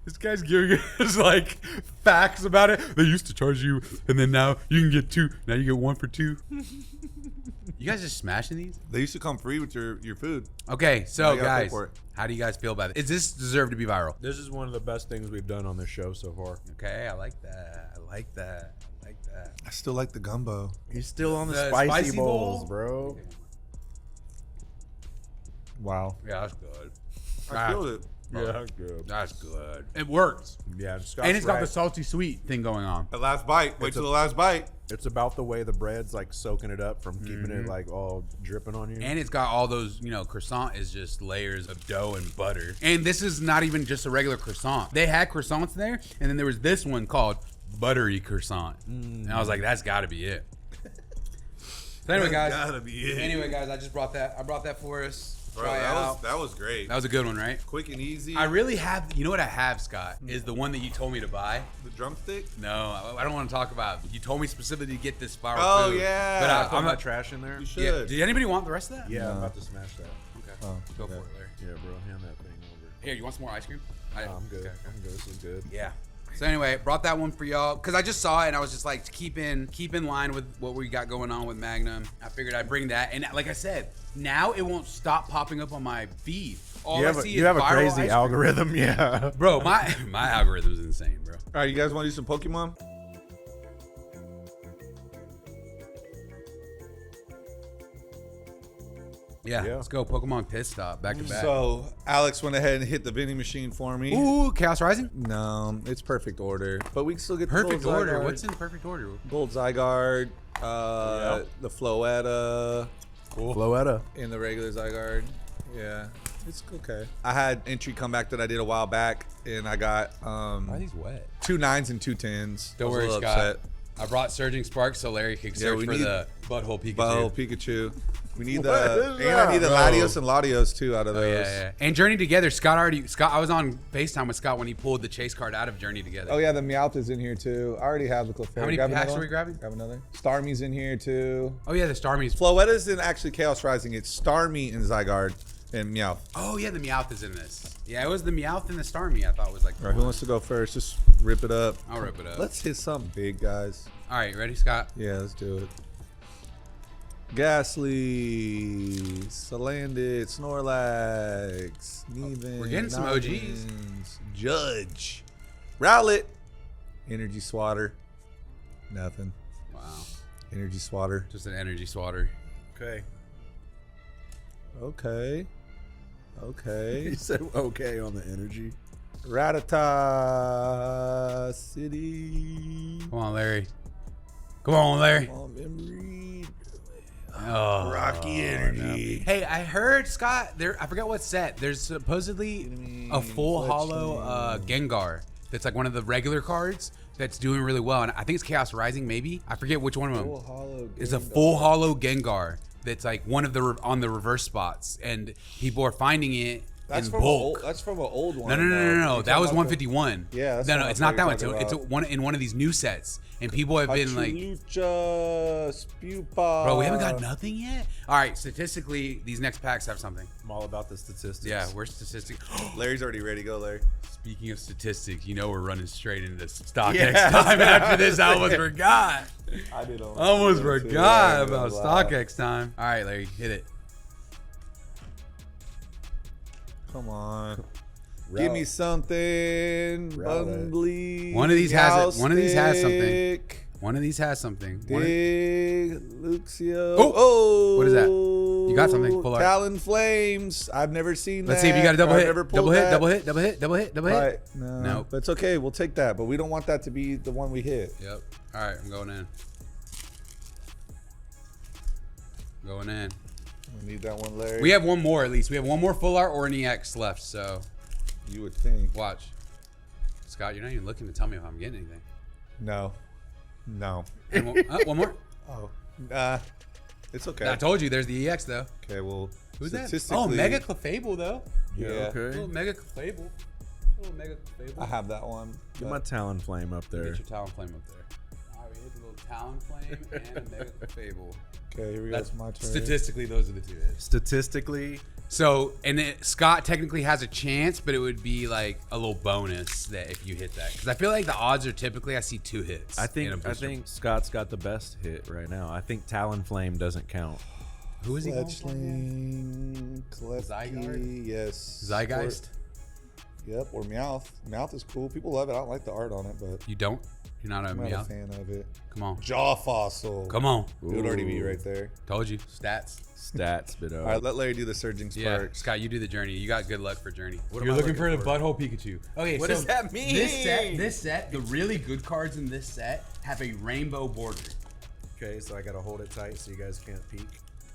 This guy's giving us like facts about it. They used to charge you, and then now you can get 2. Now you get 1 for 2. You guys just smashing these? They used to come free with your food. Okay, so gotta pay guys, for it. how do you guys feel about it? Does this deserve to be viral? This is one of the best things we've done on this show so far. Okay, I like that. I like that. I like that. I still like the gumbo. He's still on the, The spicy, spicy bowls, bowl? bro. Wow. Yeah, that's good. I feel it. Yeah, good. That's good. It works. Yeah, And it's got the salty sweet thing going on. The last bite. Wait till the last bite. It's about the way the bread's like soaking it up from keeping it like all dripping on you. And it's got all those, croissant is just layers of dough and butter. And this is not even just a regular croissant. They had croissants there, and then there was this one called buttery croissant. And I was like, that's got to be it. So anyway, guys. Gotta be it. I just brought that. I brought that for us. Bro, Try out. that was great. That was a good one, right? Quick and easy. I really have. You know what I have, Scott? Is the one that you told me to buy. The drumstick? No, I don't want to talk about it. You told me specifically to get this spiral Oh, food. yeah. But I'm not not trash in there. You should. Yeah. Did anybody want the rest of that? Yeah, I'm about to smash that. Okay. Oh, Go okay. for it, Larry. Yeah, bro, hand that thing over. Here, you want some more ice cream? I'm good. Okay. I'm good. This is good. Yeah. So anyway, brought that one for y'all because I just saw it and I was just like, keep in line with what we got going on with Magnum. I figured I'd bring that, and like I said, now it won't stop popping up on my feed. All You I have, see you is have a viral crazy ice cream. algorithm, yeah. Bro, my algorithm's insane, bro. All right, you guys want to do some Pokemon? Yeah, Yeah. let's go. Pokemon Pit Stop, back to back. So Alex went ahead and hit the vending machine for me. Ooh, Chaos Rising? No, it's perfect order, but we can still get the Perfect gold order. Zygarde. What's in the perfect order? Gold Zygarde, the Floetta, Floetta. and the regular Zygarde. Yeah, it's okay. I had entry comeback that I did a while back, and I got Why are these wet? 2 9s and 2 10s. Don't I was worry, a little Scott. upset. I brought Surging Sparks so Larry could search we for need- the Butthole Pikachu. Butthole Pikachu. We need What the is and I need the that? Latios and Latios too out of Oh, those. yeah. And Journey Together, Scott, I was on FaceTime with Scott when he pulled the chase card out of Journey Together. Oh yeah, the Meowth is in here too. I already have the Clefairy. How many Grab packs another are we one? grabbing? Grab another. Starmie's in here too. Oh, yeah, the Starmie's. Floetta's in actually Chaos Rising. It's Starmie and Zygarde and Meowth. Oh, yeah, the Meowth is in this. Yeah, it was the Meowth and the Starmie I thought was like. All right, who wants to go first? Just rip it up. I'll rip it up. Let's hit something big, guys. All right, ready, Scott? Yeah, let's do it. Ghastly, Salandit, Snorlax, Neven. We're getting some OGs. Noggins, Judge, Rowlet, Energy Swatter, nothing. Wow. Energy Swatter. Just an energy swatter. Okay. Okay. Okay. He said okay on the energy. Ratata City. Come on, Larry. Come on, Larry. Come on, memory. Oh, Rocky Energy. Hey, I heard, Scott, I forgot what set. There's supposedly a full hollow Gengar that's like one of the regular cards that's doing really well. And I think it's Chaos Rising, maybe. I forget which one of them. Full hollow It's a Gengar. full hollow Gengar that's like one of the on the reverse spots. And people are finding it That's in from bulk. that's from an old one. No. That was talking about 151. Yeah, that's no, what I it's thought not you that were one. talking It's about. one in one of these new sets, and people have been like, Lucha, Spupa. "Bro, we haven't got nothing yet." All right, statistically, these next packs have something. I'm all about the statistics. Yeah, we're statistics. Larry's already ready. Go, Larry. Speaking of statistics, you know we're running straight into StockX time after this. I almost forgot. I did Almost forgot about StockX time. All right, Larry, hit it. Come on. Give me something. Bumbly. One of these has it. One of these has something. Meowstic, One of these has something. Dig, Luxio. Oh! What is that? You got something. Pull art. Talon Flames. I've never seen Let's that. see if you got a double I've hit. never Double pulled hit, that. double hit, double hit, double hit, double hit. Right. No, Nope. but it's okay. We'll take that. But we don't want that to be the one we hit. Yep. All right, I'm going in. Going in. We need that one, Larry. We have one more at least. We have one more full art or an EX left, so You would think. Watch. Scott, you're not even looking to tell me if I'm getting anything. No. And one more. Oh. It's okay. I told you there's the EX though. Okay, well. Who's that? Oh, Mega Clefable though. Yeah. Okay. Little Mega Clefable. I have that one. Get my Talonflame up there. Get your Talonflame up there. All right, we hit the little Talonflame and a Mega Clefable. Okay, here we go. It's my turn. Statistically, those are the two hits. Statistically, So, Scott technically has a chance, but it would be like a little bonus that if you hit that. Because I feel like the odds are typically I see 2 hits. I think Scott's got the best hit right now. I think Talonflame doesn't count. Who is he going for? Fletchling, Zygarde? Yes. Zygeist? Yep, or Meowth. Meowth is cool. People love it. I don't like the art on it, but You don't? You're not a I'm not a meow? fan of it. Come on. Jaw Fossil. Come on. It would already be right there. Told you. Stats. Stats, but All right, let Larry do the Surging Yeah, Spark. Scott, you do the journey. You got good luck for journey. What You're am I looking for the looking butthole Pikachu. Okay, What so does that mean? This set, the really good cards in this set have a rainbow border. Okay, so I gotta hold it tight so you guys can't peek.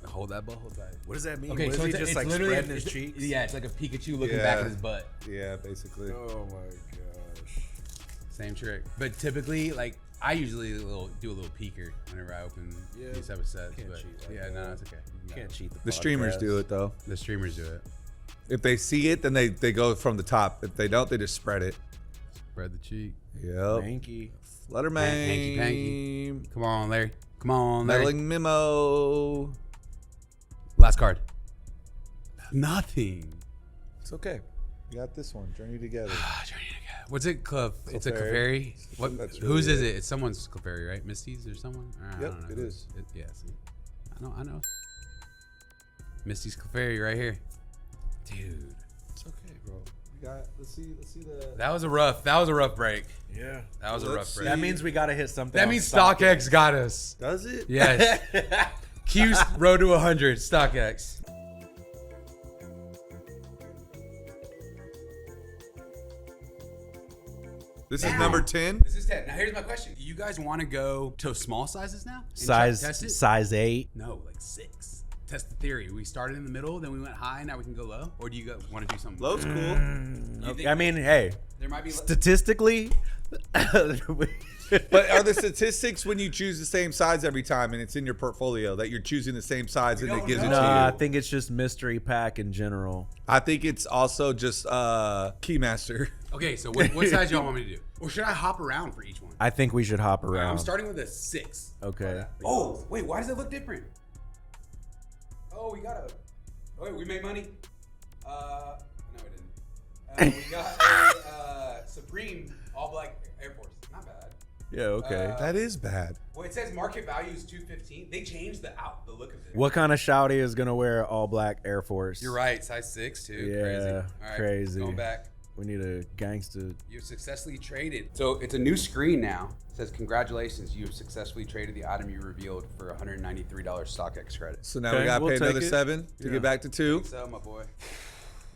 Hold that butthole tight. What does that mean? Okay, What so is it's he just like literally spreading his cheeks? Yeah, it's like a Pikachu looking Yeah. back at his butt. Yeah, basically. Oh my gosh. Same trick. But typically, like, I usually do a little peeker whenever I open these type of sets. Can't But cheat like yeah, that. no, it's okay. You can't cheat The streamers do it, though. The streamers do it. If they see it, then they go from the top. If they don't, they just spread it. Spread the cheek. Yep. Hanky. Fluttermane. Hanky panky. Come on, Larry. Come on, Larry. Meddling Memo. Last card. Nothing. It's okay. You got this one. Journey Together. What's it, Clef? It's a Clefairy. Clefairy. What? That's Whose really is it. it? It's someone's Clefairy, right? Misty's or someone? I Yep, don't know. it is. Yeah, see? I know. Misty's Clefairy right here. Dude. It's okay, bro. You got. Let's see the. That was a rough break. Yeah. That was a rough break. That means we gotta hit something. That on means StockX got us. Does it? Yes. Q's road to 100. StockX. This is number 10. This is 10. Now here's my question. Do you guys want to go to small sizes now? And test it? Size 8. No, like 6. Test the theory. We started in the middle, then we went high, now we can go low? Or do you want to do something? Low's cool. You think I mean, hey, there might be statistically, But are the statistics when you choose the same size every time and it's in your portfolio that you're choosing the same size and it gives it to I you? think it's just mystery pack in general. I think it's also just Keymaster. Okay, so what size y'all want me to do? Or should I hop around for each one? I think we should hop around. I'm starting with a 6. Okay. Oh, wait, why does it look different? Oh, we got a... Oh, wait, we made money? No, we didn't. We got a Supreme all-black Air Force. Not bad. Yeah. Okay. That is bad. Well, it says market value is $215. They changed the look of it. What kind of shouty is gonna wear all black Air Force? You're right, size 6 too. Yeah, Crazy. All right, crazy. Going back. We need a gangster. You've successfully traded. So it's a new screen now. It says, congratulations, you have successfully traded the item you revealed for $193 StockX credit. So now Okay, we got to we'll pay take another it. 7 to get back to 2. So, my boy.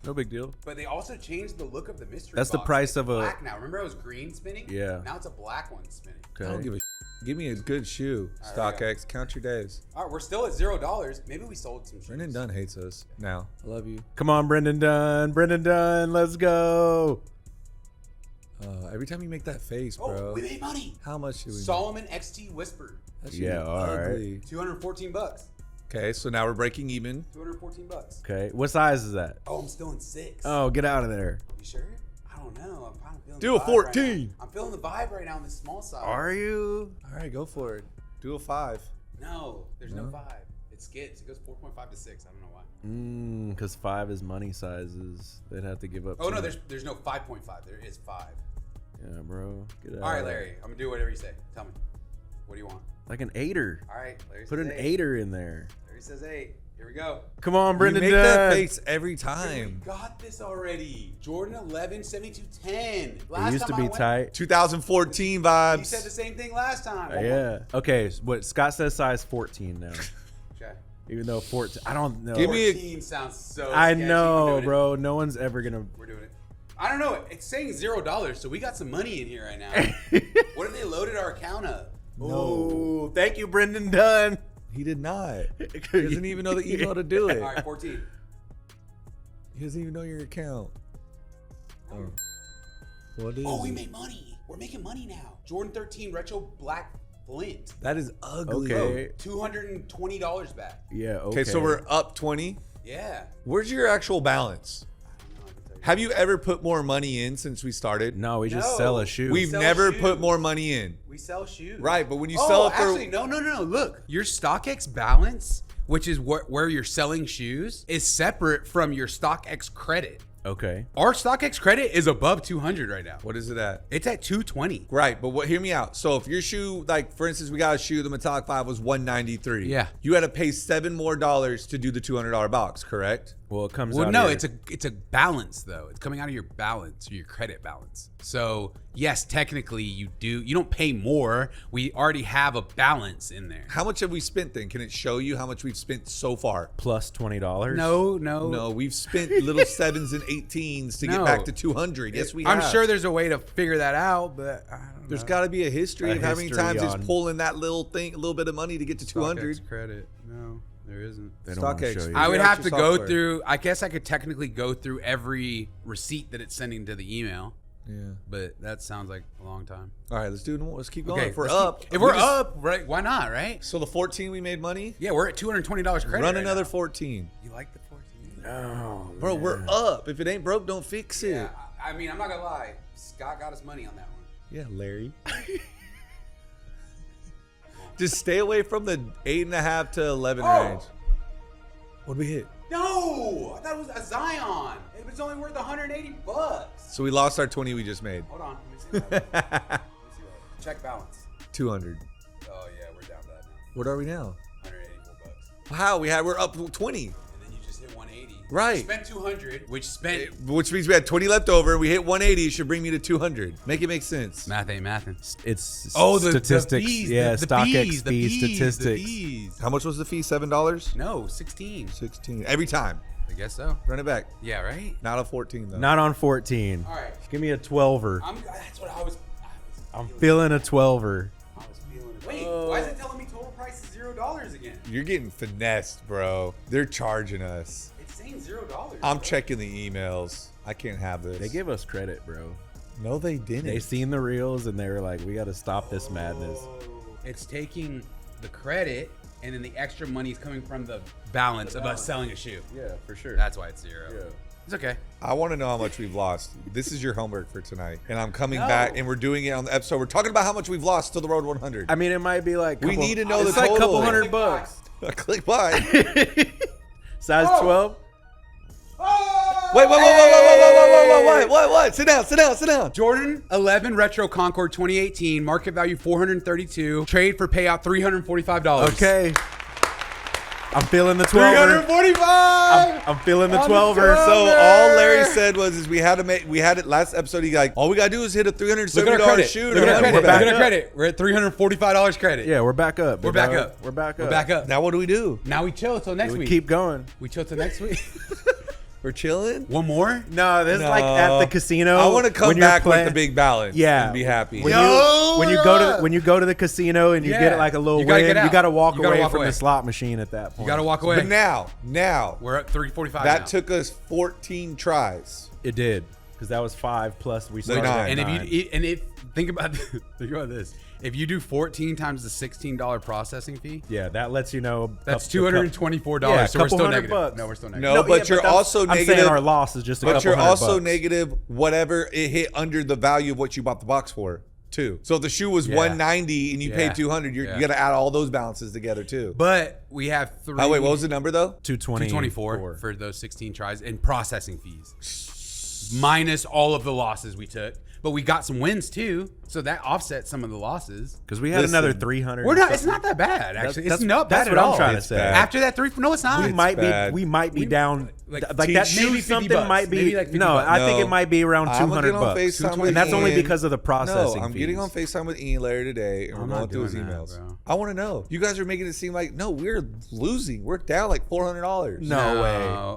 No big deal. But they also changed the look of the mystery That's the box. price It's of a- black now. Remember it was green spinning? Yeah. Now it's a black one spinning. I don't Okay. give a Give me a good shoe. All right, StockX. Count your days. All right, we're still at $0. Maybe we sold some shoes. Brendan Dunn hates us now. I love you. Come on, Brendan Dunn. Brendan Dunn, let's go. Every time you make that face, Oh, bro. we made money. How much do we Solomon XT Whisper. make? That shit Yeah, is all right. ugly. $214. Okay, so now we're breaking even. $214. Okay, what size is that? Oh, I'm still in 6. Oh, get out of there. You sure? I don't know. I'm kind of feeling Do the a vibe 14. Right now. I'm feeling the vibe right now on this small size. Are you? All right, go for it. Do a 5. No, there's no No? 5. It skids. It goes 4.5 to 6. I don't know why. Because 5 is money sizes. They'd have to give up. Oh too no, much. there's no 5.5. There is 5. Yeah, bro. Get out. All right, Larry. I'm gonna do whatever you say. Tell me. What do you want? Like an 8er. All right, Larry. Put says an 8. 8er in there. Larry says 8. Here we go. Come on, You Brendan make Dunn. that face every We time. got this already. Jordan 11, 7210. It used to be tight. 2014 You vibes. said the same thing last time. Yeah. Okay. What Scott says size 14 now. Okay. Even though 14, I don't know. Give me a- 14 sounds so I sketchy. know, We're doing it. bro. No one's ever gonna. We're doing it. I don't know. It's saying $0, so we got some money in here right now. What if they loaded our account up? Oh, thank you, Brendan Dunn. He did not. He doesn't even know the email to do it. All right, 14. He doesn't even know your account. What is Oh, we it? made money. We're making money now. Jordan 13 Retro Black Flint. That is ugly. Okay. $220 back. Yeah. Okay, so we're up 20. Yeah. Where's your actual balance? Have you ever put more money in since we started? No, we just No. sell a shoe. We've sell never shoes. put more money in. We sell shoes. Right, but when you sell it for actually, no. Look, your StockX balance, which is where you're selling shoes, is separate from your StockX credit. Okay. Our StockX credit is above 200 right now. what is it at? It's at 220. Right, but hear me out. So if your shoe, like for instance, we got a shoe, the Metallic 5 was $193. Yeah. You had to pay $7 more to do the $200 box, correct? Well, it comes Well, out. no, of your- it's a balance though. It's coming out of your balance, or your credit balance. So yes, technically you don't pay more. We already have a balance in there. How much have we spent then? Can it show you how much we've spent so far? plus $20. No. No, we've spent little 7s and 18s to get No. back to 200. Yes, we have. I'm sure there's a way to figure that out, but I don't know. There's got to be a history A of how many history times on- it's pulling that little bit of money to get to 200. StockX credit. No, there isn't. They don't want to StockX. show you. I would Figure out have your to go software. through. I guess I could technically go through every receipt that it's sending to the email, Yeah. but that sounds like a long time. All right, let's do it. Let's keep going. Okay, If we're let's up, if we're up, right? Why not? Right? So the 14 we made money. Yeah, we're at $220 credit. Run right another now. 14, You like the 14? Oh, bro. We're up. If it ain't broke, don't fix it. Yeah. I mean, I'm not gonna lie. Scott got his money on that one. Yeah, Larry. Just stay away from the 8.5 to 11 range. What did we hit? No, I thought it was a Zion. It was only worth $180. So we lost our 20 we just made. Hold on, let me see that. Let me see that. Check balance. 200. Oh yeah, we're down to that now. What are we now? $184. Wow, we're up 20. And then you just hit 180. Right. You spent 200, Which means we had 20 left over. We hit 180. Should bring me to 200. Make it make sense. Math ain't mathin'. It's statistics. statistics. Yeah, StockX fees, statistics. fees. How much was the fee? $7? No, 16. 16. Every time. I guess so. Run it back. Yeah, right? Not a 14 though. Not on 14. All right. Give me a 12er. That's what I was I'm feeling a 12er. feeling. Wait, why is it telling me total price is $0 again? You're getting finessed, bro. They're charging us. It's saying $0. I'm checking the emails. I can't have this. They give us credit, bro. No, they didn't. They seen the reels and they were like, we got to stop this madness. It's taking the credit, and then the extra money is coming from the balance of us selling a shoe. Yeah, for sure. That's why it's 0. Yeah. It's okay. I want to know how much we've lost. This is your homework for tonight. And I'm coming No. back and we're doing it on the episode. We're talking about how much we've lost to the Road 100. I mean, it might be like We need to know it's the like a total. couple $100. Click buy. Size 12. Wait. What? Sit down. Jordan 11 Retro Concord 2018, market value $432, trade for payout $345. Okay. I'm feeling the 12er. $345. I'm feeling the On the 12er. So all Larry said was we had it last episode. He all we gotta do is hit a $370 Look at our credit. shoe. Look at our credit. We're Look back at our up. credit. We're at $345 credit. Yeah, we're back up. We're back up. We're back up. We're back up. Now what do we do? Now we chill till next We week. keep going. We chill till next week. We're chilling. One more? No, this is like at the casino. I want to come when you're back playing- with the big balance. Yeah, and be happy. When Yo, you go to the casino and you Yeah. get like a little You gotta win, get out. you got to walk You gotta away walk from away. the slot machine at that point. You got to walk away. But now We're at 345 that now. took us 14 tries. It did because that was 5 plus we started. nine. at And if 9. you think about this, if you do 14 times the $16 processing fee, yeah, that lets you know that's couple- $224. Yeah, so we're couple still $100 negative. bucks. No, we're still negative. No, No, but yeah, you're that's- also I'm negative. saying our loss is just a But couple you're $100 also bucks. negative whatever it hit under the value of what you bought the box for, too. So if the shoe was Yeah. $190 and you Yeah. paid $200, you Yeah. got to add all those balances together, too. But we have three. Oh, wait, what was the number, though? 224 for those 16 tries and processing fees, minus all of the losses we took. But we got some wins too, so that offset some of the losses. Because we had Listen, another 300. We're not. It's not that bad, actually. It's not bad that's at what all. I'm trying to It's say. bad. After that three, no, it's not. We might bad. be down like like that. maybe Maybe 50 something bucks. might be. Maybe like 50 no, bucks. I think No. it might be around I'm gonna 200 get on bucks, FaceTime with and that's only Ian. because of the processing. No, I'm getting on fees. FaceTime with Ian Larry today, and we're I'm going not through his doing that, emails. bro. I want to know. You guys are making it seem like, no, we're losing. We're down like $400. No way.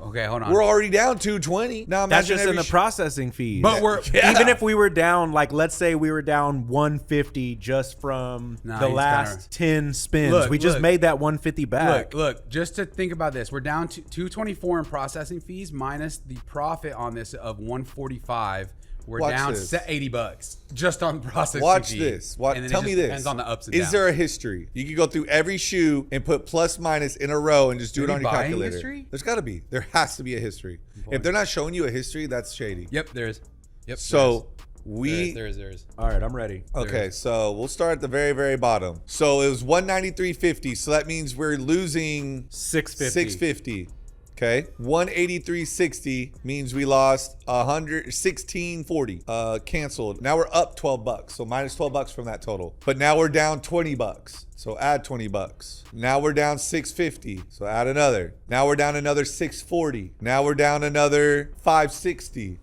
Okay, hold on. We're already down $220. Now That's imagine just in every the processing fees. But we're even if we were down, like let's say we were down 150 just from Nah, the he's last 10 spins. Look, we just look. made that 150 back. Look, just to think about this, we're down to 224 in processing processing fees minus the profit on this of 145. We're Watch down this. $80 just on processing Watch fee. this. And then Tell it me just this. Depends on the ups and downs. Is there a history? You can go through every shoe and put plus minus in a row and just do it on your buying calculator. history? There's got to be. There has to be a history. If they're not showing you a history, that's shady. Yep, there is. Yep. So there is. All right, I'm ready. Okay, so we'll start at the very, very bottom. So it was 193.50. So that means we're losing 650. Okay, 183.60 means we lost 116.40. Canceled. Now we're up $12, so minus $12 from that total. But now we're down $20, so add $20. Now we're down 650, so add another. Now we're down another 640. Now we're down another 560.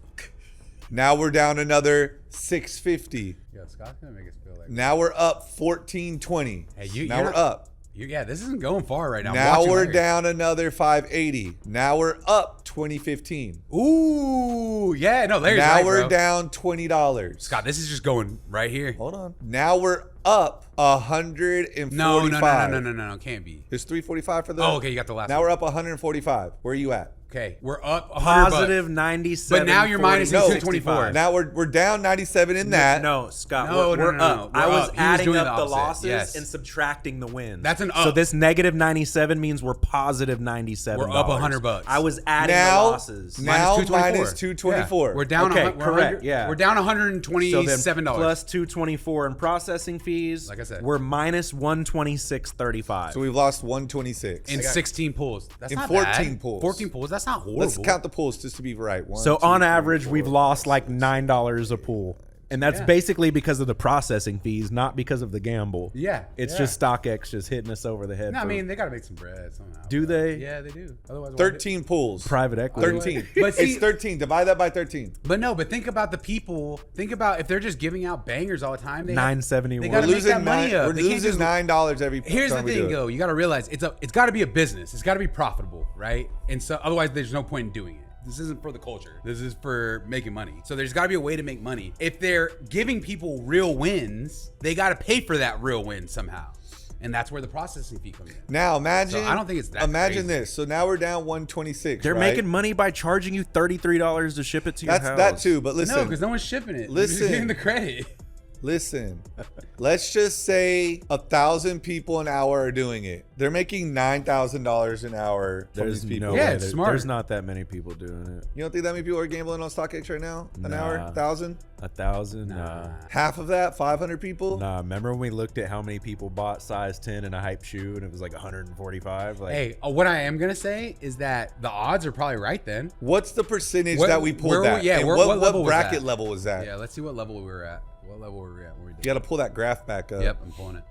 Now we're down another 650. Yo, Scott's gonna make us feel like. Now we're up 1420. Hey, now we're up. Yeah, this isn't going far right now. Now we're down another 580. Now we're up 2015. Ooh, yeah, no, there's Now right, we're bro. down $20. Scott, this is just going right here. Hold on. Now we're up 145. No, can't be. There's 345 for the. Oh, okay, you got the last Now one. we're up 145. Where are you at? Okay, we're up Positive $100. 97. But now you're minus 224. Now we're down 97 in that. No, Scott, No, we're no, up. we're I was up. He was adding doing up the the opposite. losses Yes. and subtracting the wins. That's an So up. this negative 97 means we're positive 97. We're up $100. I was adding Now- the losses. now minus minus 224. Yeah. We're down. Okay, we're correct, 100 yeah. We're down So $127. then plus 224 in processing fees. Like I said. we're minus 126.35. So we've lost 126. in 16 pulls. That's In not 14 bad. pulls. 14 pulls. That's not horrible. Let's count the pulls just to be right. One, So two, on three, average, four, we've lost like $9 a pool. And that's basically because of the processing fees, not because of the gamble. Yeah, It's yeah. just StockX just hitting us over the head. No, I for mean, they got to make some bread somehow. Do they? Yeah, they do. Otherwise, why 13 pulls. private equity. 13. But see- it's 13. Divide that by 13. But no, but think about the people. Think about if they're just giving out bangers all the time. They $9.71. They We're gotta make losing that money up. We're They can't losing just- $9 every. Here's the time we thing, do it. though. You got to realize it's got to be a business. It's got to be profitable, right? And so otherwise, there's no point in doing it. This isn't for the culture. This is for making money. So there's got to be a way to make money. If they're giving people real wins, they got to pay for that real win somehow. And that's where the processing fee comes in. Now imagine. So I don't think it's that Imagine crazy. this. So now we're down 126. They're right? making money by charging you $33 to ship it to your That's house. that too. But listen. No, because no one's shipping it. Listen. You're just getting the credit. Listen, let's just say 1,000 people an hour are doing it. They're making $9,000 an hour from There's these people. no Yeah, way. it's smart. There's not that many people doing it. You don't think that many people are gambling on StockX right now? An Nah. hour? 1,000? 1,000? Nah. Half of that? 500 people? Nah, remember when we looked at how many people bought size 10 in a hype shoe and it was like 145? Like, Hey, what I am gonna say is that the odds are probably right then. What's the percentage What- that we pulled where- that? yeah, And where- what, what level was bracket that? level was that? Yeah, let's see what level we were at. What level were we at when we You did? got to pull that graph back up. Yep, I'm pulling it.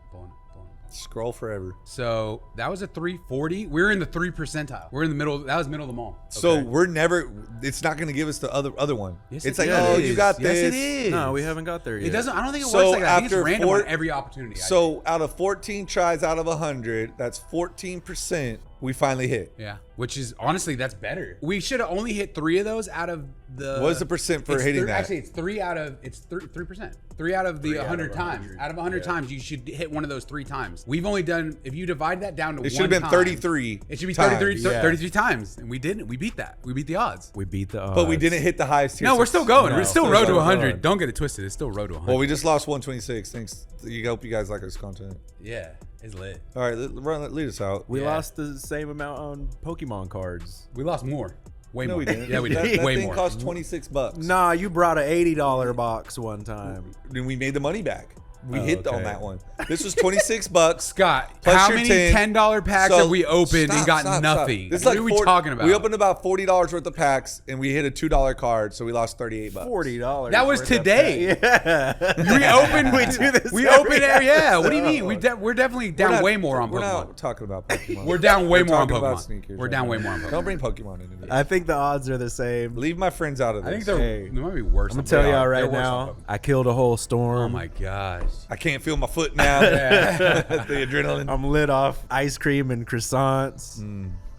Scroll forever. So that was a 340. We were in the 3 percentile. We're in the middle. That was middle of the mall. So Okay. we're never. It's not going to give us the other one. Yes, it's it like, is. oh, you got Yes, this. it is. no, we haven't got there yet. It doesn't. I don't think it So works like that. I think it's after random four- on every opportunity. I think. So out of 14 tries out of 100, that's 14%. We finally hit. Yeah, which is honestly that's better. We should have only hit 3 of those out of the. What is the percent for it's hitting that? Actually, it's 3 out of 3%. 3 out of the 100 times. Out of 100 times, you should hit one of those 3 times. We've only done. If you divide that down to It one should have been time, 33. It should be times. 33, Yeah. 33 times, and we didn't. We beat that. We beat the odds. We beat the odds. But we didn't hit the highest tier. No, we're still going. No, We're still still road to going. 100. Don't get it twisted. It's still road to 100. Well, we just lost 126. Thanks. You hope you guys like this content. Yeah, it's lit. All right, lead us out. We Yeah. lost the same amount on Pokemon cards. We lost more. Way No, more. we didn't. Yeah, we did. That Way thing more. cost $26. Nah, you brought an $80 box one time. Then we made the money back. We Oh, hit on okay. that one. This was $26. Scott, Plus how your many 10. $10 packs So- have we opened and Stop, got stop, nothing? stop. This is What like are we 40 talking about? We opened about $40 worth of packs, and we hit a $2 card, so we lost $38. $40. That was worth of today. packs. Yeah. We opened. We do this We every opened there. Yeah. What do you episode. mean? We're definitely We're down not- way more on We're Pokemon. not talking about Pokemon. We're down way We're more on talking about Pokemon. sneakers We're right down now. way more on Pokemon. Don't bring Pokemon into this. I think the odds are the same. Leave my friends out of this. I think they're Hey. they might be worse. I'm on gonna tell Pokemon. y'all They're right worse on now, Pokemon. I killed a whole storm. Oh my gosh. I can't feel my foot now. Yeah. The adrenaline. I'm lit off ice cream and croissants.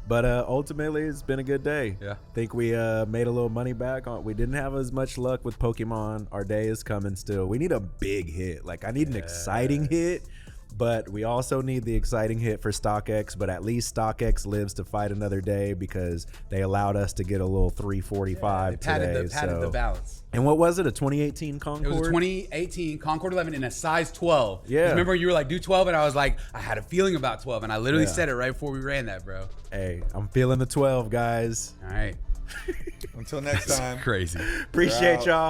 But ultimately, it's been a good day. Yeah. Think we made a little money back. We didn't have as much luck with Pokemon. Our day is coming still. We need a big hit. Like, I need an exciting hit But we also need the exciting hit for StockX, but at least StockX lives to fight another day because they allowed us to get a little 345 today. Padded the balance. And what was it, a 2018 Concord? It was a 2018 Concord 11 in a size 12. Yeah. Remember you were like, do 12? And I was like, I had a feeling about 12. And I literally said it right before we ran that, bro. Hey, I'm feeling the 12, guys. All right. Until next time. Crazy. Appreciate y'all.